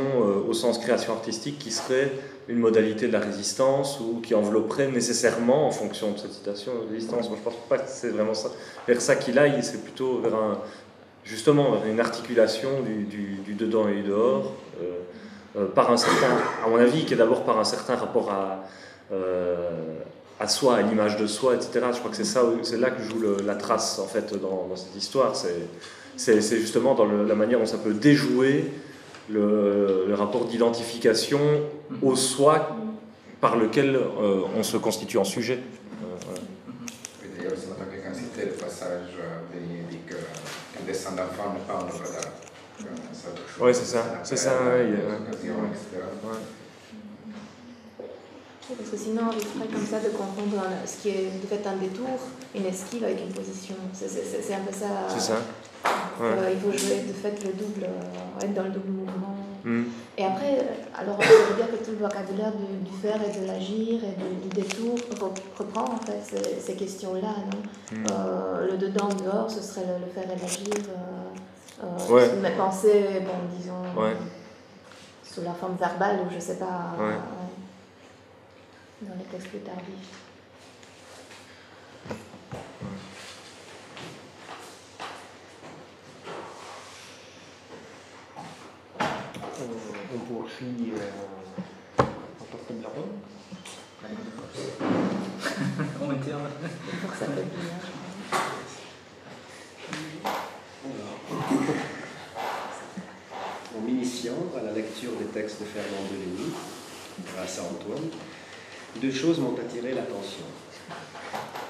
au sens création artistique, qui serait une modalité de la résistance, ou qui envelopperait nécessairement, en fonction de cette citation, la résistance. Moi, je ne pense pas que c'est vraiment ça. Vers ça qu'il aille, c'est plutôt vers une articulation du dedans et du dehors, par un certain, à mon avis, qui est d'abord par un certain rapport à soi, à l'image de soi, etc. Je crois que c'est là que joue la trace, en fait, dans cette histoire. C'est justement dans la manière dont ça peut déjouer le rapport d'identification au soi par lequel on se constitue en sujet. D'ailleurs, ce matin, quelqu'un citait le passage qu'un dessin d'enfant n'est pas un œuvre d'art. Oui, c'est ça. Parce que sinon, on risquerait comme ça de confondre ce qui est de fait un détour une esquive avec une position. C'est un peu ça. C'est ça. Ouais. Il faut jouer de fait le double, être dans le double mouvement. Mm. Et après, alors ça veut dire que tout le vocabulaire du faire et de l'agir et du détour reprend en fait ces questions-là, non? Le dedans, dehors, ce serait le faire et l'agir. Ouais. Mais penser, bon, disons, Ouais. sous la forme verbale ou je sais pas, Ouais. dans les textes plus tardifs. On poursuit en porte de la Rome. On était Pour ça peut bien. En m'initiant à la lecture des textes de Fernand Deligny, grâce à Antoine, deux choses m'ont attiré l'attention.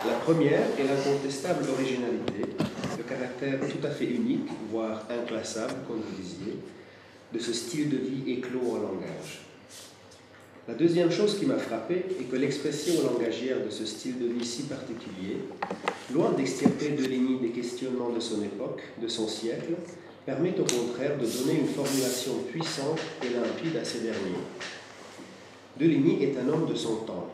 La première est l'incontestable originalité, le caractère tout à fait unique, voire inclassable, comme vous disiez, de ce style de vie éclos en langage. La deuxième chose qui m'a frappé est que l'expression langagière de ce style de vie si particulier, loin d'extirper Deligny des questionnements de son époque, de son siècle, permet au contraire de donner une formulation puissante et limpide à ces derniers. Deligny est un homme de son temps.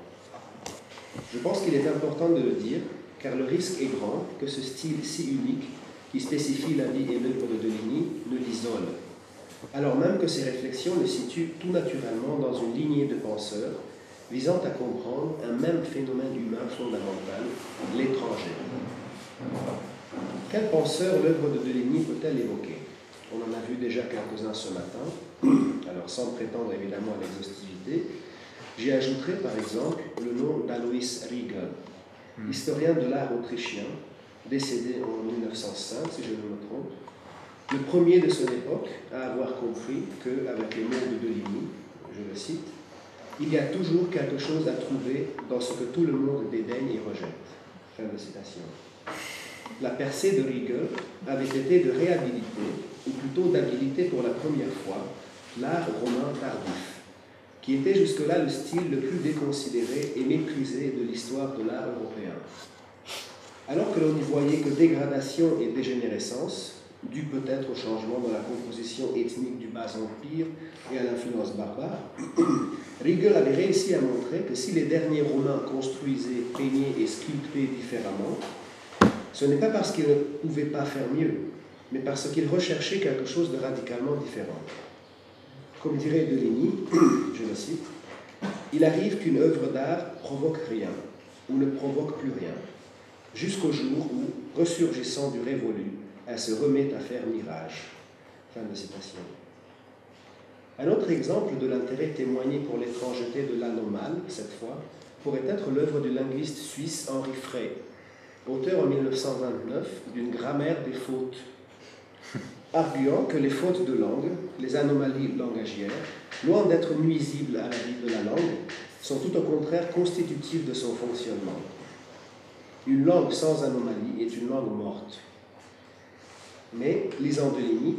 Je pense qu'il est important de le dire, car le risque est grand que ce style si unique, qui spécifie la vie et l'œuvre de Deligny, ne l'isole, alors même que ses réflexions le situent tout naturellement dans une lignée de penseurs visant à comprendre un même phénomène humain fondamental, l'étranger. Quel penseur l'œuvre de Deligny peut-elle évoquer? On en a vu déjà quelques-uns ce matin, alors sans prétendre évidemment à l'exhaustivité. J'y ajouterai par exemple le nom d'Alois Riegel, historien de l'art autrichien, décédé en 1905, si je ne me trompe, le premier de son époque à avoir compris qu'avec les mots de Deligny, je le cite, il y a toujours quelque chose à trouver dans ce que tout le monde dédaigne et rejette. Fin de citation. La percée de Riegel avait été de réhabiliter, ou plutôt d'habiliter pour la première fois, l'art romain tardif, qui était jusque-là le style le plus déconsidéré et méprisé de l'histoire de l'art européen. Alors que l'on n'y voyait que dégradation et dégénérescence, dû peut-être au changement de la composition ethnique du bas empire et à l'influence barbare, Riegel avait réussi à montrer que si les derniers Romains construisaient, peignaient et sculptaient différemment, ce n'est pas parce qu'ils ne pouvaient pas faire mieux, mais parce qu'ils recherchaient quelque chose de radicalement différent. Comme dirait Deligny, je le cite, « Il arrive qu'une œuvre d'art provoque rien, ou ne provoque plus rien, jusqu'au jour où, ressurgissant du révolu, elle se remet à faire mirage. » Fin de citation. Un autre exemple de l'intérêt témoigné pour l'étrangeté de l'anomale, cette fois, pourrait être l'œuvre du linguiste suisse Henri Frey, auteur en 1929 d'une grammaire des fautes, arguant que les fautes de langue, les anomalies langagières, loin d'être nuisibles à la vie de la langue, sont tout au contraire constitutives de son fonctionnement. Une langue sans anomalie est une langue morte. Mais, lisant Deligny,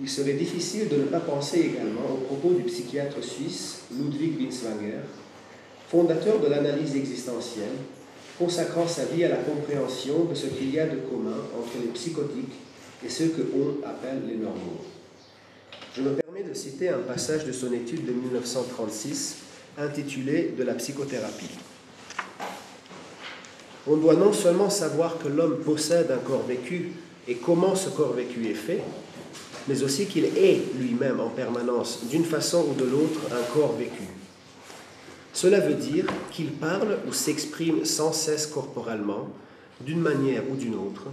il serait difficile de ne pas penser également aux propos du psychiatre suisse Ludwig Binswanger, fondateur de l'analyse existentielle, consacrant sa vie à la compréhension de ce qu'il y a de commun entre les psychotiques et ceux que on appelle les normaux. Je me permets de citer un passage de son étude de 1936 intitulée « De la psychothérapie ». On doit non seulement savoir que l'homme possède un corps vécu et comment ce corps vécu est fait, mais aussi qu'il est lui-même en permanence, d'une façon ou de l'autre, un corps vécu. Cela veut dire qu'il parle ou s'exprime sans cesse corporellement, d'une manière ou d'une autre,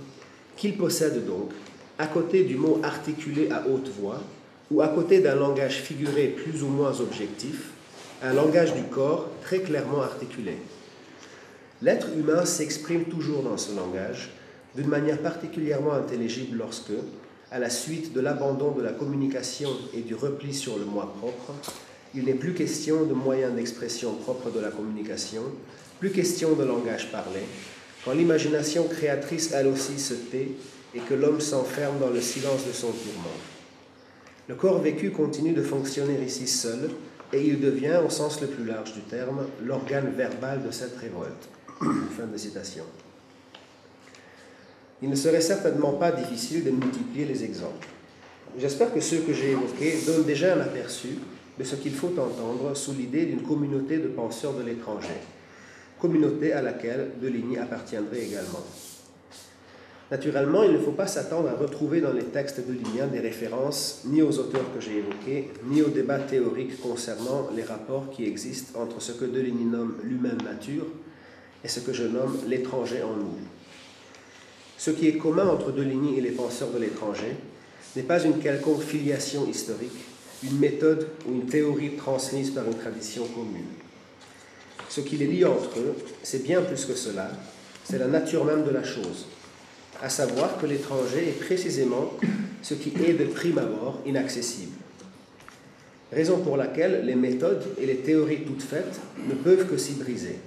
qu'il possède donc, à côté du mot articulé à haute voix, ou à côté d'un langage figuré plus ou moins objectif, un langage du corps très clairement articulé. L'être humain s'exprime toujours dans ce langage, d'une manière particulièrement intelligible lorsque, à la suite de l'abandon de la communication et du repli sur le moi propre, il n'est plus question de moyens d'expression propres de la communication, plus question de langage parlé, quand l'imagination créatrice elle aussi se tait et que l'homme s'enferme dans le silence de son tourment. Le corps vécu continue de fonctionner ici seul et il devient, au sens le plus large du terme, l'organe verbal de cette révolte. Fin de citation. il ne serait certainement pas difficile de multiplier les exemples. J'espère que ceux que j'ai évoqués donnent déjà un aperçu de ce qu'il faut entendre sous l'idée d'une communauté de penseurs de l'étranger, communauté à laquelle Deligny appartiendrait également. Naturellement, il ne faut pas s'attendre à retrouver dans les textes deligniens des références ni aux auteurs que j'ai évoqués, ni aux débats théoriques concernant les rapports qui existent entre ce que Deligny nomme l'humaine nature et ce que je nomme l'étranger en nous. Ce qui est commun entre Deligny et les penseurs de l'étranger n'est pas une quelconque filiation historique, une méthode ou une théorie transmise par une tradition commune. Ce qui les lie entre eux, c'est bien plus que cela, c'est la nature même de la chose, à savoir que l'étranger est précisément ce qui est de prime abord inaccessible. Raison pour laquelle les méthodes et les théories toutes faites ne peuvent que s'y briser.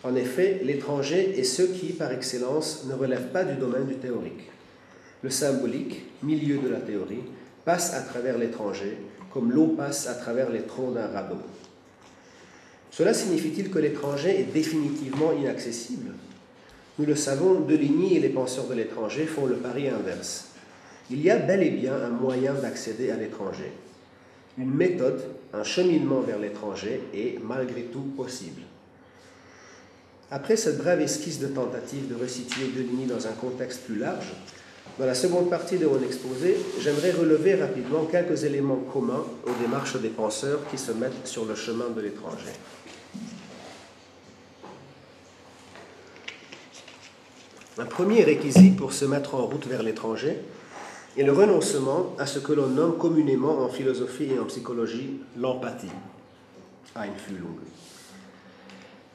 En effet, l'étranger est ce qui, par excellence, ne relève pas du domaine du théorique. Le symbolique, milieu de la théorie, passe à travers l'étranger, comme l'eau passe à travers les troncs d'un radeau. Cela signifie-t-il que l'étranger est définitivement inaccessible ? Nous le savons, Deligny et les penseurs de l'étranger font le pari inverse. Il y a bel et bien un moyen d'accéder à l'étranger. Une méthode, un cheminement vers l'étranger est malgré tout possible. Après cette brève esquisse de tentative de resituer Deligny dans un contexte plus large, dans la seconde partie de mon exposé, j'aimerais relever rapidement quelques éléments communs aux démarches des penseurs qui se mettent sur le chemin de l'étranger. Un premier réquisit pour se mettre en route vers l'étranger est le renoncement à ce que l'on nomme communément en philosophie et en psychologie l'empathie, Einfühlung.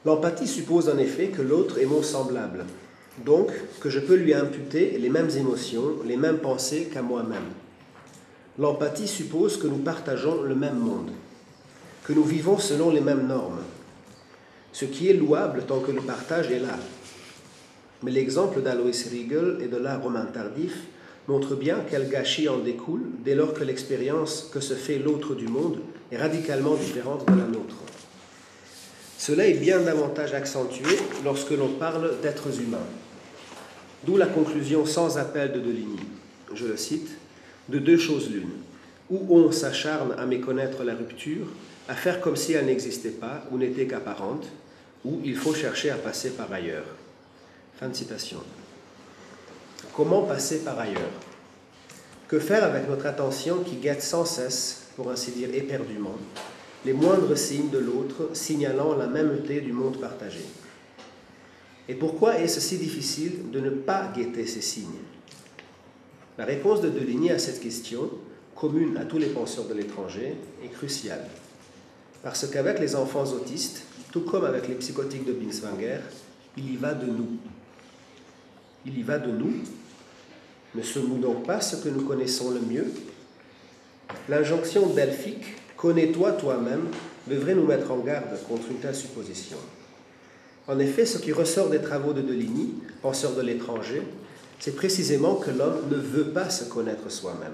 L'empathie suppose en effet que l'autre est mon semblable, donc que je peux lui imputer les mêmes émotions, les mêmes pensées qu'à moi-même. L'empathie suppose que nous partageons le même monde, que nous vivons selon les mêmes normes, ce qui est louable tant que le partage est là. Mais l'exemple d'Alois Riegel et de l'art romain tardif montre bien quel gâchis en découle dès lors que l'expérience que se fait l'autre du monde est radicalement différente de la nôtre. Cela est bien davantage accentué lorsque l'on parle d'êtres humains. D'où la conclusion sans appel de Deligny, je le cite, de deux choses l'une, ou on s'acharne à méconnaître la rupture, à faire comme si elle n'existait pas ou n'était qu'apparente, ou il faut chercher à passer par ailleurs. Fin de citation. Comment passer par ailleurs ? Que faire avec notre attention qui guette sans cesse, pour ainsi dire éperdument, les moindres signes de l'autre signalant la mêmeté du monde partagé ? Et pourquoi est-ce si difficile de ne pas guetter ces signes ? La réponse de Deligny à cette question, commune à tous les penseurs de l'étranger, est cruciale. Parce qu'avec les enfants autistes, tout comme avec les psychotiques de Binswanger, il y va de nous. Il y va de nous. Ne sommes-nous donc pas ce que nous connaissons le mieux ? L'injonction delphique « connais-toi toi-même » devrait nous mettre en garde contre une telle supposition. En effet, ce qui ressort des travaux de Deligny, penseur de l'étranger, c'est précisément que l'homme ne veut pas se connaître soi-même.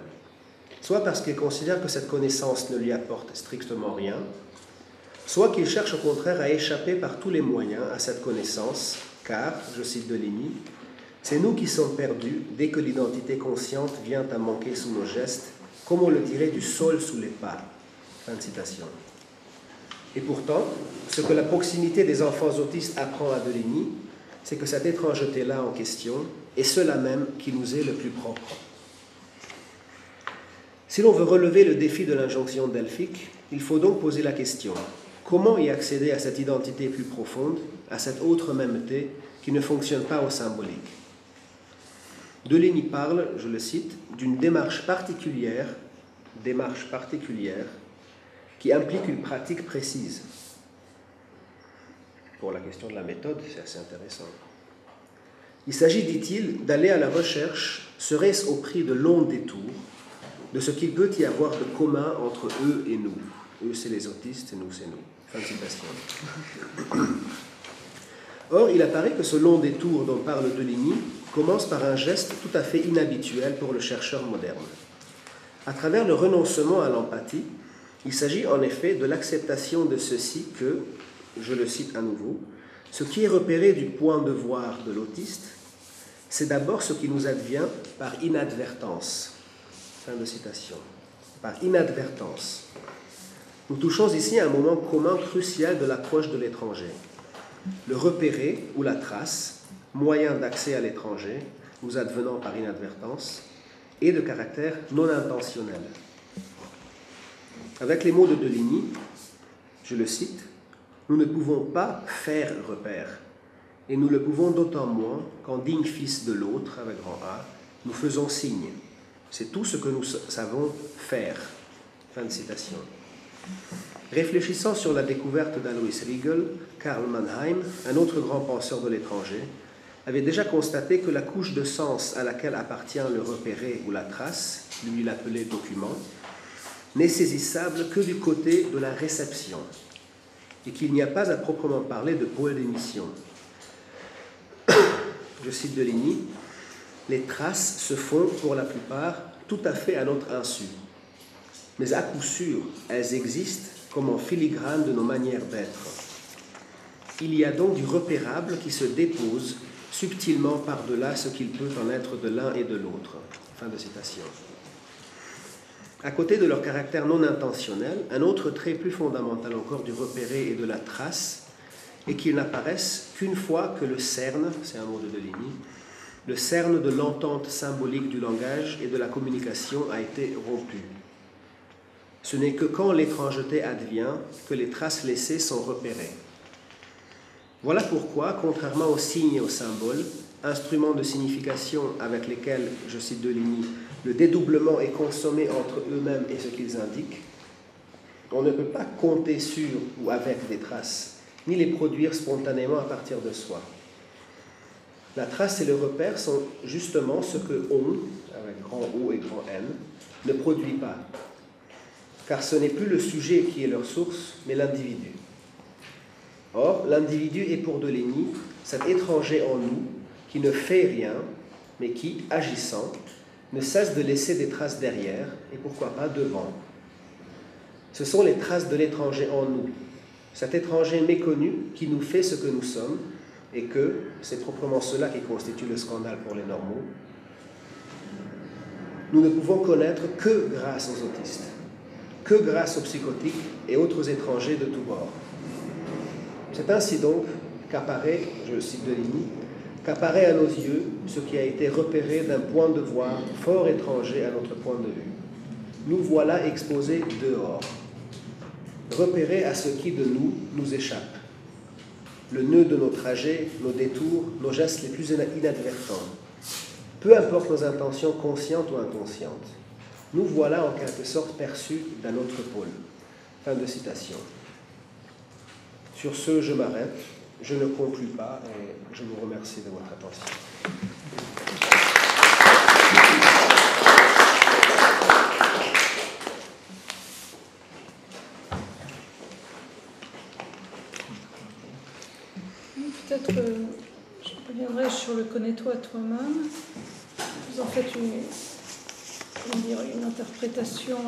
Soit parce qu'il considère que cette connaissance ne lui apporte strictement rien, soit qu'il cherche au contraire à échapper par tous les moyens à cette connaissance, car, je cite Deligny, c'est nous qui sommes perdus dès que l'identité consciente vient à manquer sous nos gestes, comme on le dirait du sol sous les pas. Fin de citation. Et pourtant, ce que la proximité des enfants autistes apprend à Deligny, c'est que cette étrangeté-là en question est cela même qui nous est le plus propre. Si l'on veut relever le défi de l'injonction delphique, il faut donc poser la question, comment y accéder à cette identité plus profonde, à cette autre mêmeté qui ne fonctionne pas au symbolique ? Deligny parle, je le cite, d'une démarche particulière qui implique une pratique précise. Pour la question de la méthode, c'est assez intéressant. Il s'agit, dit-il, d'aller à la recherche, serait-ce au prix de longs détours, de ce qu'il peut y avoir de commun entre eux et nous. Eux, c'est les autistes, et nous, c'est nous. Fin de citation. Or, il apparaît que ce long détour dont parle Deligny commence par un geste tout à fait inhabituel pour le chercheur moderne. À travers le renoncement à l'empathie, il s'agit en effet de l'acceptation de ceci que, je le cite à nouveau, ce qui est repéré du point de voir de l'autiste C'est d'abord ce qui nous advient par inadvertance. Fin de citation. Par inadvertance. Nous touchons ici à un moment commun crucial de l'approche de l'étranger. Le repérer ou la trace, moyen d'accès à l'étranger, nous advenant par inadvertance, est de caractère non intentionnel. Avec les mots de Deligny, je le cite, « Nous ne pouvons pas faire repère, et nous le pouvons d'autant moins qu'en digne fils de l'autre, avec grand A, nous faisons signe. C'est tout ce que nous savons faire. » Fin de citation. Réfléchissant sur la découverte d'Alois Riegel, Karl Mannheim, un autre grand penseur de l'étranger, avait déjà constaté que la couche de sens à laquelle appartient le repéré ou la trace, lui l'appelait document, n'est saisissable que du côté de la réception, et qu'il n'y a pas à proprement parler de pôle d'émission. Je cite Deligny, « Les traces se font pour la plupart tout à fait à notre insu, mais à coup sûr, elles existent comme en filigrane de nos manières d'être. Il y a donc du repérable qui se dépose subtilement par-delà ce qu'il peut en être de l'un et de l'autre. » Fin de citation. À côté de leur caractère non intentionnel, un autre trait plus fondamental encore du repéré et de la trace est qu'ils n'apparaissent qu'une fois que le cerne, c'est un mot de Deligny, le cerne de l'entente symbolique du langage et de la communication a été rompu. Ce n'est que quand l'étrangeté advient que les traces laissées sont repérées. Voilà pourquoi, contrairement aux signes et aux symboles, instruments de signification avec lesquels, je cite Deligny, le dédoublement est consommé entre eux-mêmes et ce qu'ils indiquent, on ne peut pas compter sur ou avec des traces, ni les produire spontanément à partir de soi. La trace et le repère sont justement ce que on, avec grand O et grand N, ne produit pas. Car ce n'est plus le sujet qui est leur source, mais l'individu. Or, l'individu est pour Deligny cet étranger en nous qui ne fait rien, mais qui, agissant, ne cesse de laisser des traces derrière, et pourquoi pas devant. Ce sont les traces de l'étranger en nous, cet étranger méconnu qui nous fait ce que nous sommes, et que, c'est proprement cela qui constitue le scandale pour les normaux, nous ne pouvons connaître que grâce aux autistes, que grâce aux psychotiques et autres étrangers de tous bords. C'est ainsi donc qu'apparaît, je cite Deligny, qu'apparaît à nos yeux ce qui a été repéré d'un point de voir fort étranger à notre point de vue. Nous voilà exposés dehors, repérés à ce qui de nous échappe. Le nœud de nos trajets, nos détours, nos gestes les plus inadvertants. Peu importe nos intentions conscientes ou inconscientes. Nous voilà en quelque sorte perçus d'un autre pôle. Fin de citation. Sur ce, je m'arrête. Je ne conclus pas et je vous remercie de votre attention. Peut-être je reviendrai sur le connais-toi toi-même. Vous en faites une interprétation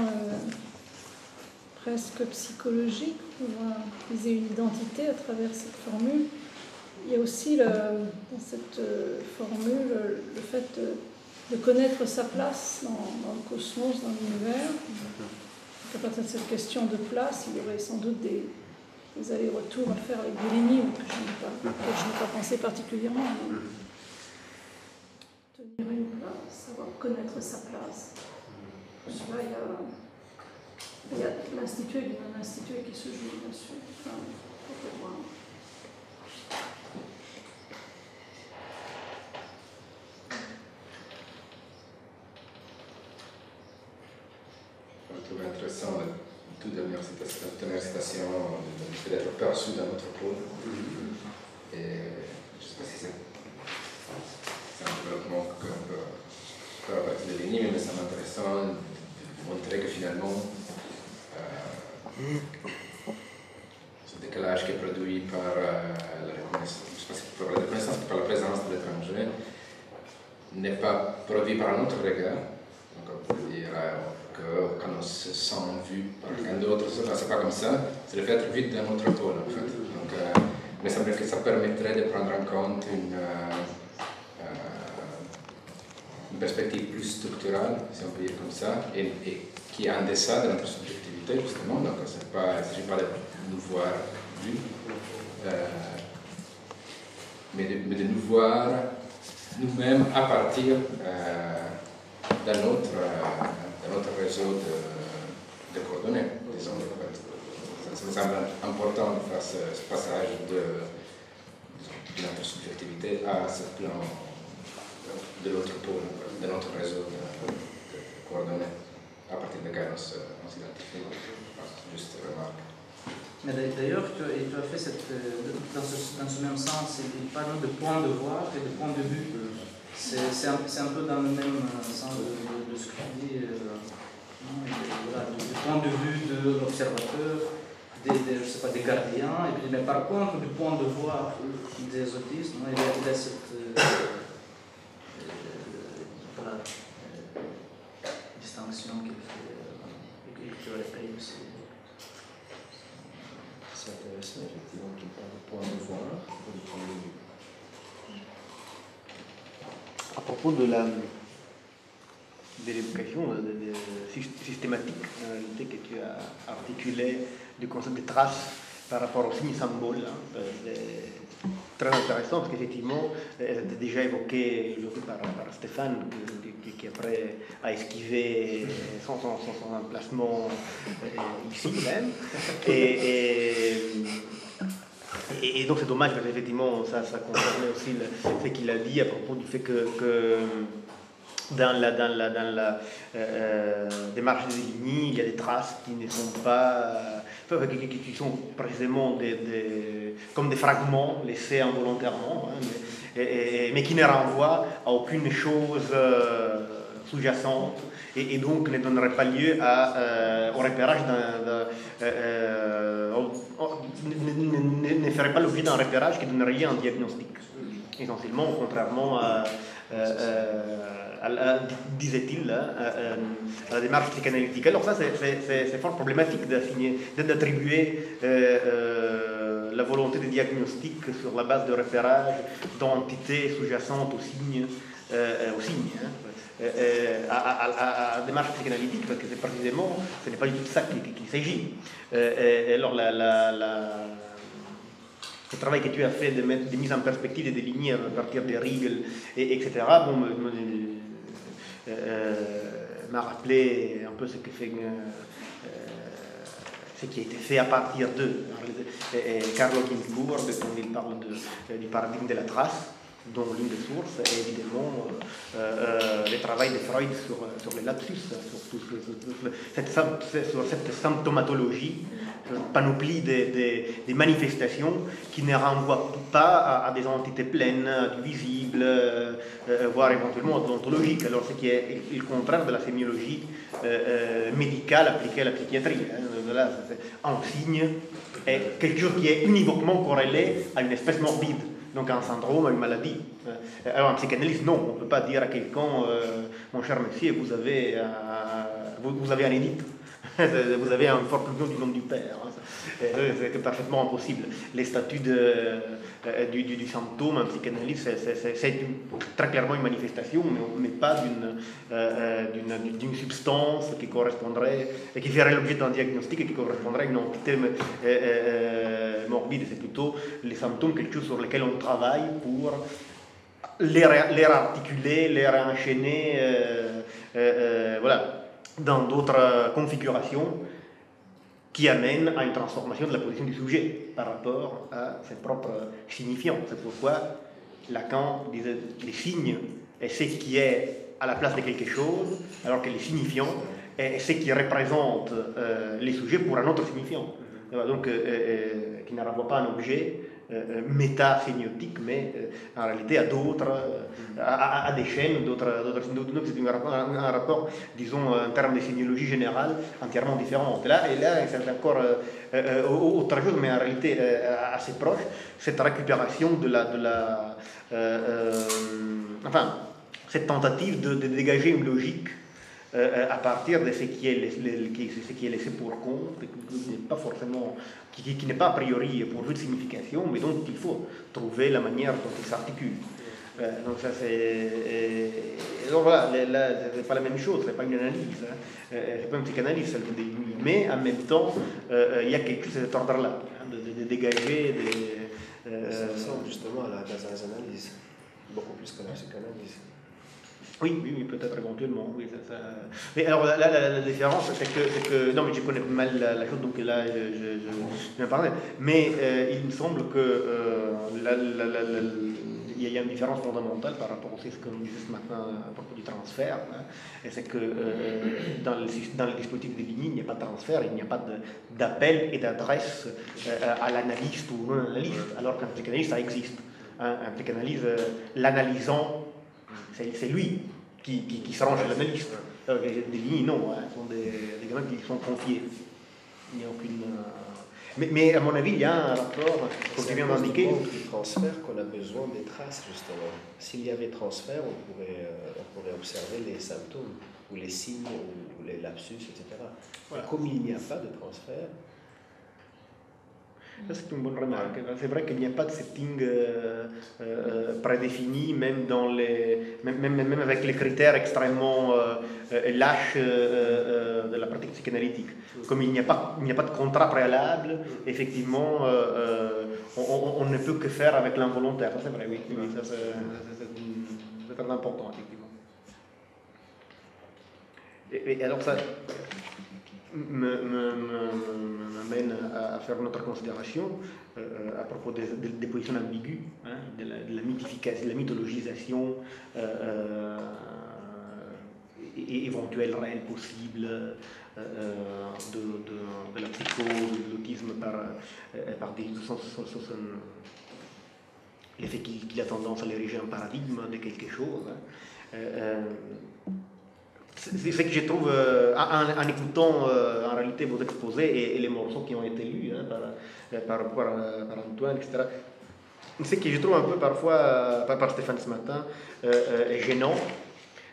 presque psychologique. On va viser une identité à travers cette formule. Il y a aussi dans cette formule le fait de connaître sa place dans le cosmos, dans l'univers. À partir de cette question de place, il y aurait sans doute des allers-retours à faire avec Deligny, que je n'ai pas pensé particulièrement. Tenir une place, savoir connaître sa place. Pour cela, il y a l'institué et le non-institué qui se joue, bien sûr. Je trouve intéressant la toute dernière citation, le fait d'être perçu d'un autre pôle. Et je ne sais pas si c'est un développement qu'on peut faire à partir de Deligny, mais c'est intéressant de montrer que finalement, ce décalage qui est produit par la reconnaissance, je ne sais pas si par la reconnaissance, par la présence de l'étranger, n'est pas produit par un autre regard. Donc on peut dire que quand on se sent vu par quelqu'un d'autre, c'est pas comme ça, c'est le fait d'être vu d'un autre pôle en fait. Donc, il me semble que ça permettrait de prendre en compte perspective plus structurale, si on peut dire comme ça, et qui est en deçà de notre subjectivité, justement. Donc, il ne s'agit pas de nous voir vus, mais de nous voir nous-mêmes à partir d'un autre réseau de coordonnées, disons. Ça me semble important de faire ce passage de notre subjectivité à ce plan de l'autre pôle, de notre réseau de coordonnées, à partir de cas on s'identifie. Juste remarque. Mais d'ailleurs, tu as fait dans ce même sens, il parle de point de voir et de point de vue. C'est un peu dans le même sens de ce que tu dis, voilà, du point de vue de l'observateur, je sais pas, des gardiens, et puis, mais par contre, du point de vue des autistes, il y a cette voilà, distinction qu'il fait, et que tu répètes aussi. C'est intéressant, effectivement, qu'il parle de point de voir ou de point de vue. À propos de l'éducation systématique, en réalité, que tu as articulé du concept de traces par rapport aux signes symboles, c'est très intéressant parce qu'effectivement, c'était déjà évoqué par Stéphane, qui après a esquivé son emplacement ici même. Et donc c'est dommage parce qu'effectivement ça concernait aussi ce qu'il a dit à propos du fait que dans la démarche des lignes, il y a des traces qui ne sont pas, qui sont précisément comme des fragments laissés involontairement, hein, mais qui ne renvoient à aucune chose sous-jacente et donc ne donneraient pas lieu au repérage ne ferait pas l'objet d'un repérage qui donnerait un diagnostic, essentiellement, contrairement à disait-il, à la démarche psychanalytique. Alors ça, c'est fort problématique d'attribuer la volonté de diagnostic sur la base de repérage d'entités sous-jacentes aux signes, à la démarche psychanalytique, parce que c'est précisément, ce n'est pas du tout de ça qu'il s'agit. Alors le travail que tu as fait de mise en perspective et de ligner à partir des règles, etc., m'a rappelé un peu ce qui a été fait à partir de Carlo Ginzburg, quand il parle du paradigme de la trace, dont l'une des sources est évidemment le travail de Freud sur les lapsus, sur cette symptomatologie, panoplie des manifestations qui ne renvoient pas à des entités pleines, du visible, voire éventuellement à de l'ontologique. Alors ce qui est le contraire de la sémiologie médicale appliquée à la psychiatrie. Là, un signe est quelque chose qui est univoquement corrélé à une espèce morbide. Donc un syndrome, une maladie. Alors en psychanalyse, non, on ne peut pas dire à quelqu'un, mon cher monsieur, vous avez un édite, vous avez un fort pulsion du nom du père. C'est parfaitement impossible. Les statuts du symptôme en psychanalyse, c'est très clairement une manifestation, mais pas d'une substance qui correspondrait, qui ferait l'objet d'un diagnostic et qui correspondrait à une entité morbide. C'est plutôt les symptômes, quelque chose sur lesquels on travaille pour les articuler, les réenchaîner, voilà, dans d'autres configurations qui amènent à une transformation de la position du sujet par rapport à ses propres signifiants. C'est pourquoi Lacan disait les signes est ce qui est à la place de quelque chose, alors que les signifiants est ce qui représente les sujets pour un autre signifiant. Donc, qui ne renvoie pas à un objet méta-sémiotique, mais en réalité à d'autres, à des chaînes, d'autres. Donc c'est un rapport, disons, en termes de sémiologie générale, entièrement différent. Et là c'est encore autre chose, mais en réalité assez proche, cette récupération enfin, cette tentative de dégager une logique à partir de ce qui est laissé pour compte, qui n'est pas a priori pourvu de signification, mais dont il faut trouver la manière dont il s'articule. Donc ça c'est donc voilà, là, c'est pas la même chose, c'est pas une analyse, hein. C'est pas une psychanalyse celle de Deligny, mais en même temps, il y a quelque chose de cet ordre-là, hein, de dégager des... Ça ressemble justement à la analyse, beaucoup plus qu'à la psychanalyse. Oui, peut-être éventuellement, oui. Mais alors là, la différence, c'est que... Non, mais je connais mal la chose, donc là, je vais en parler. Mais il me semble que il y a une différence fondamentale par rapport aussi à ce que nous disait ce matin à propos du transfert. Hein, et c'est que dans le dispositif de Deligny, il n'y a pas de transfert, il n'y a pas d'appel et d'adresse à l'analyste ou non-analyste, alors qu'un psychanalyste, ça existe. Hein, un psychanalyste, l'analysant, c'est lui qui se range à l'analyste. Deligny, non, hein, ce sont des gamins qui sont confiés. Il n'y a aucune... Mais à mon avis, il y a un rapport, comme tu viens d'indiquer. C'est du transfert qu'on a besoin des traces, justement. S'il y avait transfert, on pourrait observer les symptômes, ou les signes, ou les lapsus, etc. Voilà. Comme il n'y a pas de transfert... Ça, c'est une bonne remarque. C'est vrai qu'il n'y a pas de setting prédéfini, même avec les critères extrêmement lâches de la pratique psychanalytique. Comme il n'y a pas de contrat préalable, effectivement, on ne peut que faire avec l'involontaire. Ça, c'est vrai, oui. Ça, c'est très important, effectivement. Et alors, ça m'amène à faire une autre considération à propos des positions ambiguës, hein, de la mythification, de la mythologisation et éventuelle réelle possible de la psychose, de l'autisme par l'effet qu'il a tendance à l'ériger en paradigme de quelque chose. Hein. C'est ce que je trouve, en écoutant en réalité vos exposés et les morceaux qui ont été lus hein, par Antoine, etc., ce que je trouve un peu parfois, par Stéphane ce matin, gênant,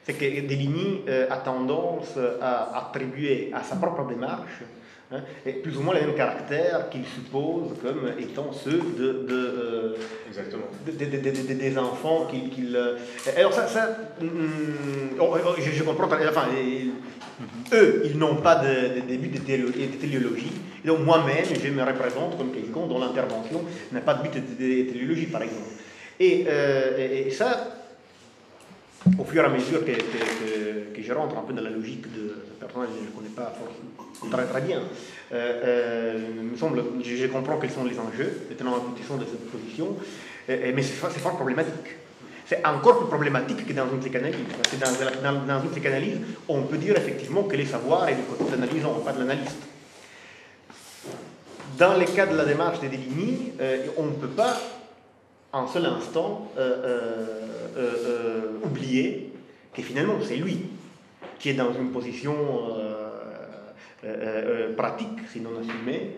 c'est que Deligny a tendance à attribuer à sa propre démarche hein, plus ou moins les mêmes caractères qu'il suppose comme étant ceux des enfants qu'il... Alors je comprends, enfin, eux, ils n'ont pas de début de téléologie, et donc moi-même, je me représente comme quelqu'un dont l'intervention n'a pas de but de téléologie, par exemple. Et ça... Au fur et à mesure que je rentre un peu dans la logique de ce personnage, je ne le connais pas très bien, il me semble, je comprends quels sont les enjeux, les tenants aboutissants de cette position, mais c'est fort problématique. C'est encore plus problématique que dans une psychanalyse. Parce que dans une psychanalyse, on peut dire effectivement que les savoirs est du côté de l'analysant, pas de l'analyste. Dans le cas de la démarche de Deligny, on ne peut pas un seul instant oublier que finalement c'est lui qui est dans une position pratique, sinon assumée,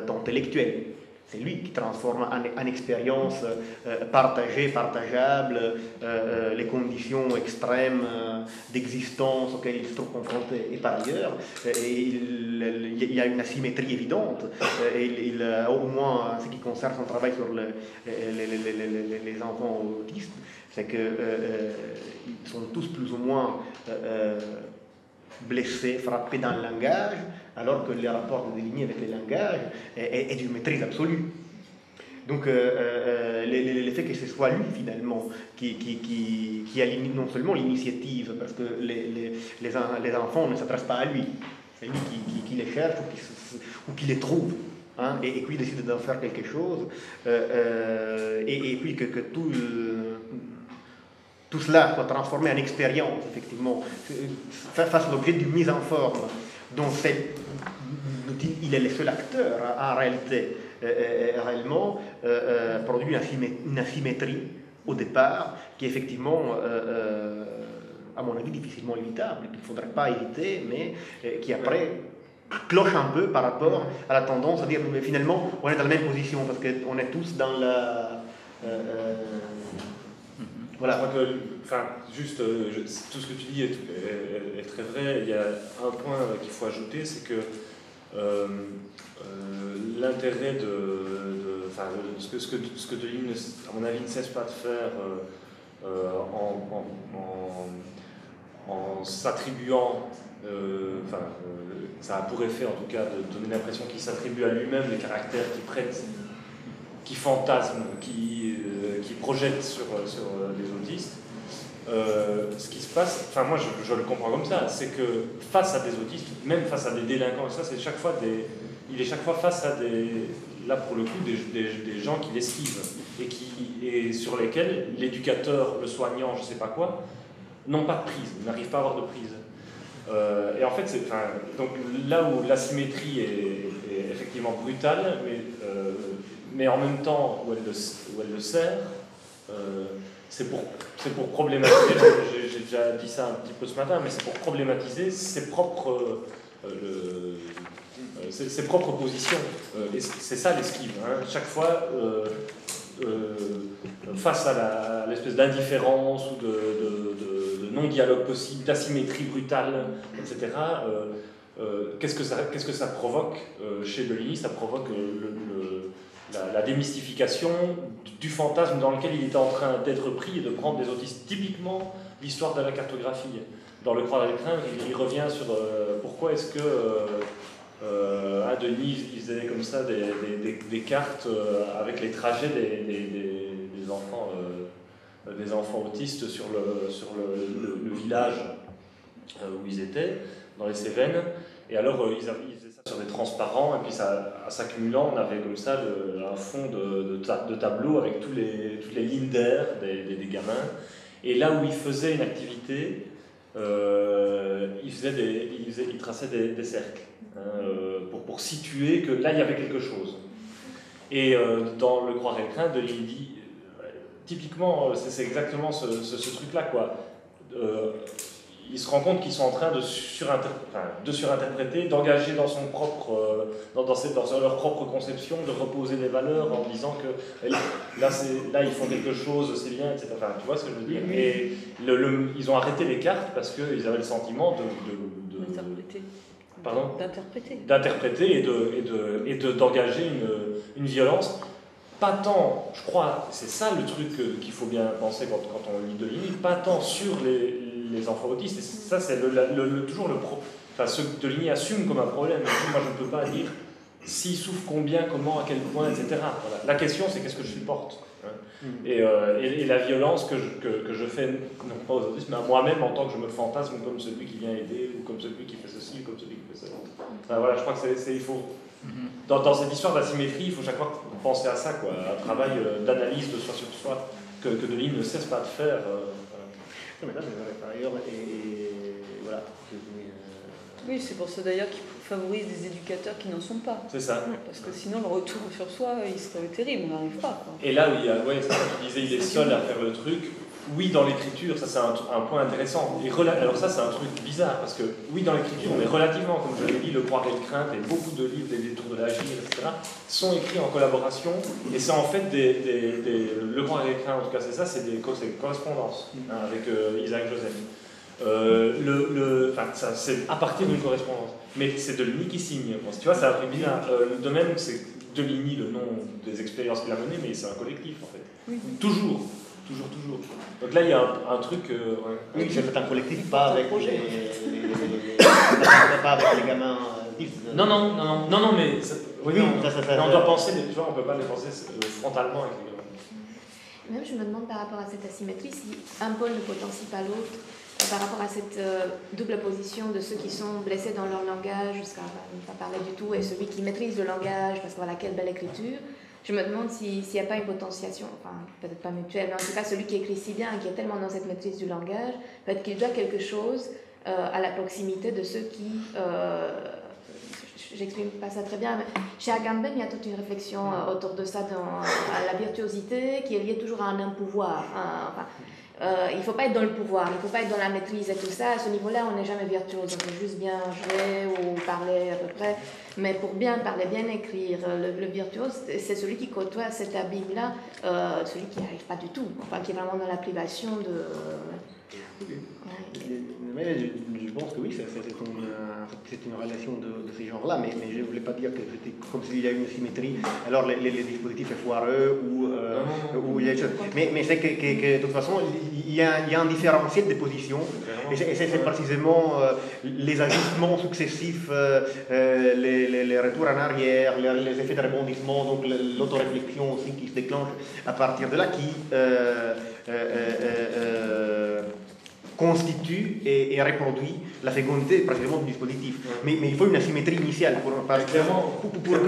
intellectuelle. C'est lui qui transforme en expérience partagée, partageable, les conditions extrêmes d'existence auxquelles il se trouve confronté. Et par ailleurs, il y a une asymétrie évidente. Au moins, en ce qui concerne son travail sur les enfants autistes, c'est qu'ils sont tous plus ou moins blessés, frappés dans le langage, alors que le rapport de Deligny avec les langages est d'une maîtrise absolue. Donc le fait que ce soit lui finalement qui a non seulement l'initiative, parce que les enfants ne s'adressent pas à lui, c'est lui qui les cherche ou qui les trouve. Hein, et puis décide d'en faire quelque chose, et puis que tout cela soit transformé en expérience, effectivement, fasse l'objet d'une mise en forme dont il est le seul acteur, en réalité, réellement, produit une asymétrie au départ, qui est effectivement, à mon avis, difficilement évitable, qu'il ne faudrait pas éviter, mais qui après cloche un peu par rapport à la tendance à dire, mais finalement, on est dans la même position, parce qu'on est tous dans la... Voilà. Je crois que, enfin, juste, tout ce que tu dis est très vrai. Il y a un point qu'il faut ajouter, c'est que l'intérêt enfin, ce que Deligny, à mon avis, ne cesse pas de faire en s'attribuant, ça a pour effet en tout cas de donner l'impression qu'il s'attribue à lui-même les caractères qu'il prête, qui fantasme, qui projette sur les autistes. Ce qui se passe, enfin moi je le comprends comme ça, c'est que face à des autistes, même face à des délinquants, ça c'est chaque fois il est chaque fois face à là pour le coup des gens qui l'esquivent et sur lesquels l'éducateur, le soignant, je sais pas quoi, n'ont pas de prise, n'arrivent pas à avoir de prise. Et en fait, donc là où l'asymétrie est effectivement brutale, mais en même temps où elle le sert, c'est pour problématiser, j'ai déjà dit ça un petit peu ce matin, mais c'est pour problématiser ses propres positions. Et c'est ça l'esquive. Hein. Chaque fois, face à l'espèce d'indifférence ou de non-dialogue possible, d'asymétrie brutale, etc., qu'est-ce que ça provoque chez Deligny? Ça provoque la démystification du fantasme dans lequel il était en train d'être pris et de prendre des autistes. Typiquement, l'histoire de la cartographie. Dans Le Croix et le Crin, il revient sur pourquoi est-ce que à Denis, ils faisaient comme ça des cartes avec les trajets des enfants autistes sur le village où ils étaient, dans les Cévennes. Et alors, ils faisaient ça sur des transparents, et puis en s'accumulant, on avait comme ça un fond de tableau avec toutes les lignes d'air des gamins. Et là où ils faisaient une activité, ils traçaient des cercles, hein, pour situer que là, il y avait quelque chose. Et dans Le Croix et le Crin, Deligny dit, typiquement, c'est exactement ce truc-là, quoi. Il se rend compte qu'ils sont en train de surinterpréter, d'engager dans son propre, dans leur propre conception, de reposer des valeurs en disant que là ils font quelque chose, c'est bien, etc. Enfin, tu vois ce que je veux dire. Et ils ont arrêté les cartes parce qu'ils avaient le sentiment d'interpréter et d'engager une violence. Pas tant, je crois, c'est ça le truc qu'il faut bien penser quand on lit Deligny, pas tant sur les enfants autistes, et ça c'est toujours ce que Deligny assume comme un problème. Moi je ne peux pas dire s'ils souffrent combien, comment, à quel point, etc. Voilà. La question c'est qu'est-ce que je supporte, hein. Et la violence que je fais, non pas aux autistes, mais à moi-même en tant que je me fantasme comme celui qui vient aider, ou comme celui qui fait ceci, ou comme celui qui fait ça. Enfin, voilà, je crois que il faut... Dans cette histoire d'asymétrie, il faut chaque fois penser à ça, quoi, un travail d'analyse de soi sur soi que Deligny ne cesse pas de faire. Voilà. Oui, c'est pour ça d'ailleurs qu'il favorise des éducateurs qui n'en sont pas. C'est ça. Parce que sinon, le retour sur soi, il serait terrible, on n'arrive pas, quoi. Et là où c'est ça, tu disais, il est seul à faire le truc. Oui, dans l'écriture, ça c'est un point intéressant. Alors ça c'est un truc bizarre, parce que oui, dans l'écriture, on est relativement, comme je l'ai dit, Le Croix et le Crin, et beaucoup de livres, des détours de l'agir, etc., sont écrits en collaboration, et c'est en fait Le Croix et le Crin, en tout cas c'est ça, c'est des correspondances, hein, avec Isaac Joseph. C'est à partir d'une correspondance. Mais c'est Deligny qui signe. Bon, tu vois, ça a pris bizarre. De même, c'est Deligny le nom des expériences qu'il a menées, mais c'est un collectif en fait. Oui. Toujours. Donc là, il y a un truc. Oui, c'est un collectif, pas avec les gamins. Non, mais. Oui, on doit penser, tu vois, on ne peut pas les penser frontalement avec les gamins. Même, je me demande par rapport à cette asymétrie, si un pôle ne potentie pas l'autre, par rapport à cette double position de ceux qui sont blessés dans leur langage, jusqu'à ne pas parler du tout, et celui qui maîtrise le langage, parce que voilà, quelle belle écriture. Je me demande s'il n'y a pas une potentiation, enfin peut-être pas mutuelle, mais en tout cas celui qui écrit si bien, qui est tellement dans cette maîtrise du langage, peut-être qu'il doit quelque chose à la proximité de ceux qui... j'exprime pas ça très bien, mais chez Agamben, il y a toute une réflexion autour de ça, à la virtuosité, qui est liée toujours à un pouvoir. Il ne faut pas être dans le pouvoir, il ne faut pas être dans la maîtrise et tout ça. À ce niveau-là, on n'est jamais virtuose. On peut juste bien jouer ou parler à peu près. Mais pour bien parler, bien écrire, le virtuose, c'est celui qui côtoie cet abîme-là, celui qui n'y arrive pas du tout, enfin qui est vraiment dans la privation de... Mais je je pense que oui, c'est une relation de ces genres-là, mais je ne voulais pas dire que c'était comme s'il y a une symétrie, alors les dispositifs sont foireux ou il y a des choses. Mais c'est que de toute façon, il y a un différentiel des positions, et c'est précisément les ajustements successifs, les retours en arrière, les effets de rebondissement, donc l'autoréflexion aussi qui se déclenche à partir de là, qui constitue et reproduit la fécondité précisément du dispositif. Mais il faut une asymétrie initiale pour que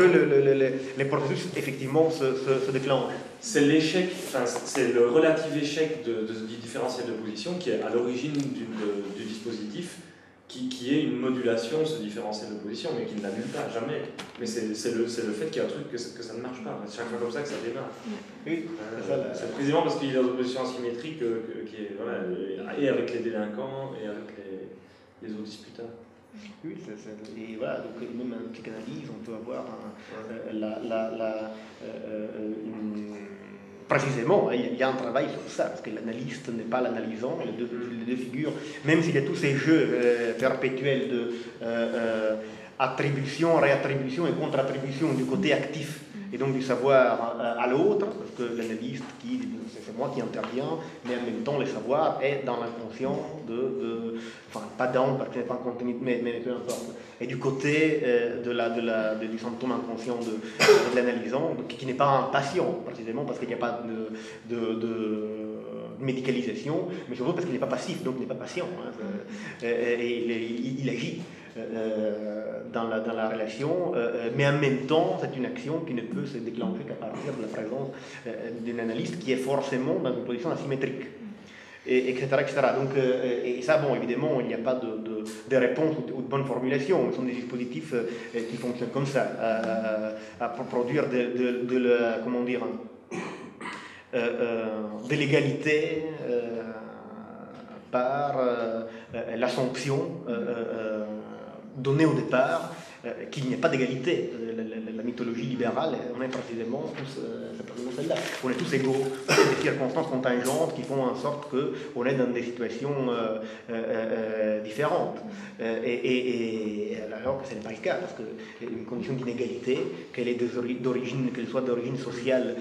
les processus effectivement se déclenchent. C'est l'échec, enfin, c'est le relatif échec du différentiel de position qui est à l'origine du dispositif, qui est une modulation de ce différentiel de position, mais qui ne l'annule pas, jamais. Mais c'est le fait qu'il y a un truc que ça ne marche pas. C'est chaque fois comme ça que ça démarre. Oui, c'est précisément parce qu'il y a une position asymétrique qui est, voilà, et avec les délinquants et avec les autres disputants. Oui, et voilà, donc même en psychanalyse, on peut avoir précisément, il y a un travail sur ça, parce que l'analyste n'est pas l'analysant, les deux figures, même s'il y a tous ces jeux perpétuels de attribution, réattribution et contre-attribution du côté actif, et donc du savoir à l'autre, parce que l'analyste, c'est moi qui interviens, mais en même temps le savoir est dans l'inconscient enfin pas dans, parce que ce n'est pas un contenu, mais peu importe. Et du côté du symptôme inconscient de l'analysant, qui n'est pas un patient, précisément parce qu'il n'y a pas de médicalisation, mais surtout parce qu'il n'est pas passif, donc il n'est pas patient. Et il agit dans la relation, mais en même temps, c'est une action qui ne peut se déclencher qu'à partir de la présence d'un analyste qui est forcément dans une position asymétrique. Etc. Donc, et ça, bon, évidemment, il n'y a pas de réponse ou de bonne formulation. Ce sont des dispositifs qui fonctionnent comme ça, à produire de l'égalité par l'assumption donnée au départ qu'il n'y a pas d'égalité. La mythologie libérale, on est précisément tous celle-là. On est tous égaux. Des circonstances contingentes qui font en sorte qu'on est dans des situations différentes. Et alors que ce n'est pas le cas, parce qu'une condition d'inégalité, qu'elle soit d'origine sociale,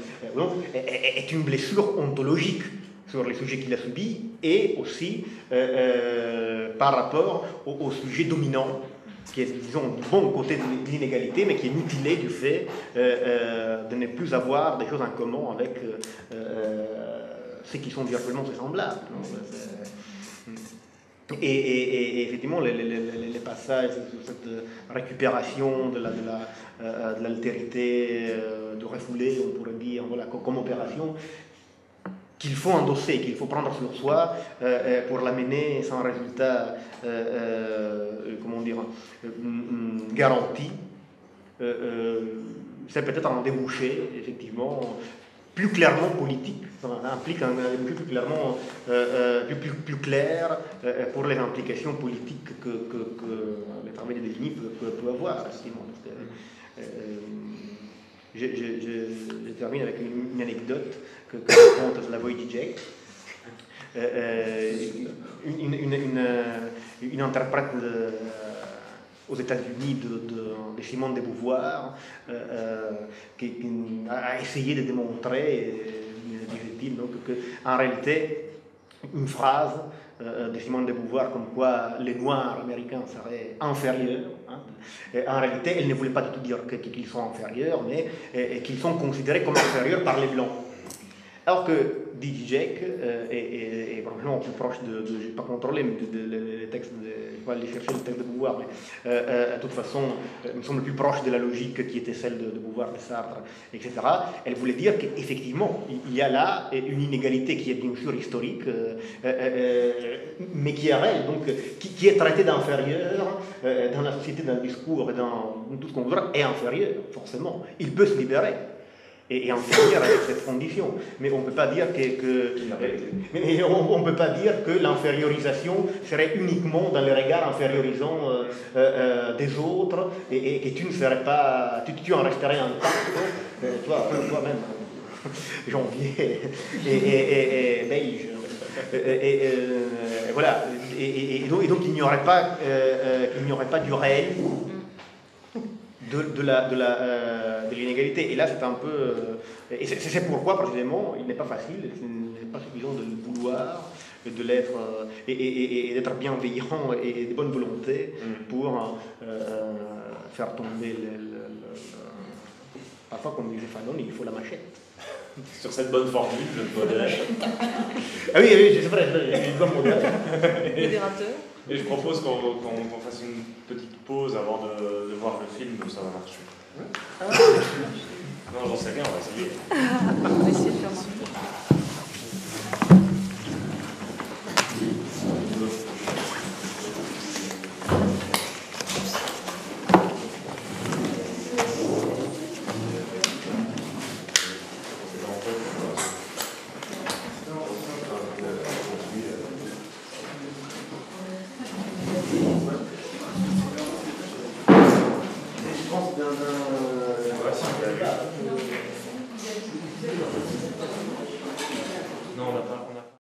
est une blessure ontologique sur les sujets qu'il a subis et aussi par rapport au sujet dominant, qui est, disons, du bon côté de l'inégalité, mais qui est mutilé du fait de ne plus avoir des choses en commun avec ceux qui sont virtuellement semblables. Et effectivement, les passages sur cette récupération de l'altérité, de refoulé, on pourrait dire, voilà, comme opération, qu'il faut endosser, qu'il faut prendre sur soi pour l'amener sans résultat, garanti. C'est peut-être un débouché, effectivement, plus clairement politique, ça implique un débouché plus clairement, plus clair pour les implications politiques que le travail des définis peut avoir, effectivement. Je termine avec une anecdote que raconte Slavoj Žižek, une interprète aux États-Unis de Simone de Beauvoir qui a essayé de démontrer, disait-il, qu'en réalité, une phrase de Simone de Beauvoir comme quoi les Noirs américains seraient inférieurs. En réalité, elle ne voulait pas du tout dire qu'ils sont inférieurs, mais qu'ils sont considérés comme inférieurs par les Blancs. Alors que dit Žižek est probablement plus proche je n'ai pas contrôlé les textes, je vais aller chercher le texte de Beauvoir, mais de toute façon, il me semble plus proche de la logique qui était celle de Beauvoir, de Sartre, etc. Elle voulait dire qu'effectivement, il y a là une inégalité qui est bien sûr historique, mais qui est réelle, donc qui est traitée d'inférieur dans la société, dans le discours et dans tout ce qu'on voudra, est inférieur, forcément. Il peut se libérer et en finir avec cette condition. Mais on ne peut pas dire on peut pas dire que l'infériorisation serait uniquement dans les regards infériorisants des autres et que tu ne serais pas, tu en resterais intact, toi-même, janvier et belge. Voilà. et donc il n'y aurait pas du réel de l'inégalité. Et là, c'est un peu... et c'est pourquoi, précisément, il n'est pas facile, il n'est pas suffisant de le vouloir, de l'être, et d'être bienveillant et de bonne volonté pour faire tomber parfois, comme disait Fanon, il faut la machette. Sur cette bonne formule, je dois dire. Ah oui, c'est vrai, il doit Modérateur. Et je propose qu'on fasse une petite pause avant de voir le film, où ça va marcher. Non, j'en sais rien, on va essayer. On va essayer de faire marcher. Je pense d'un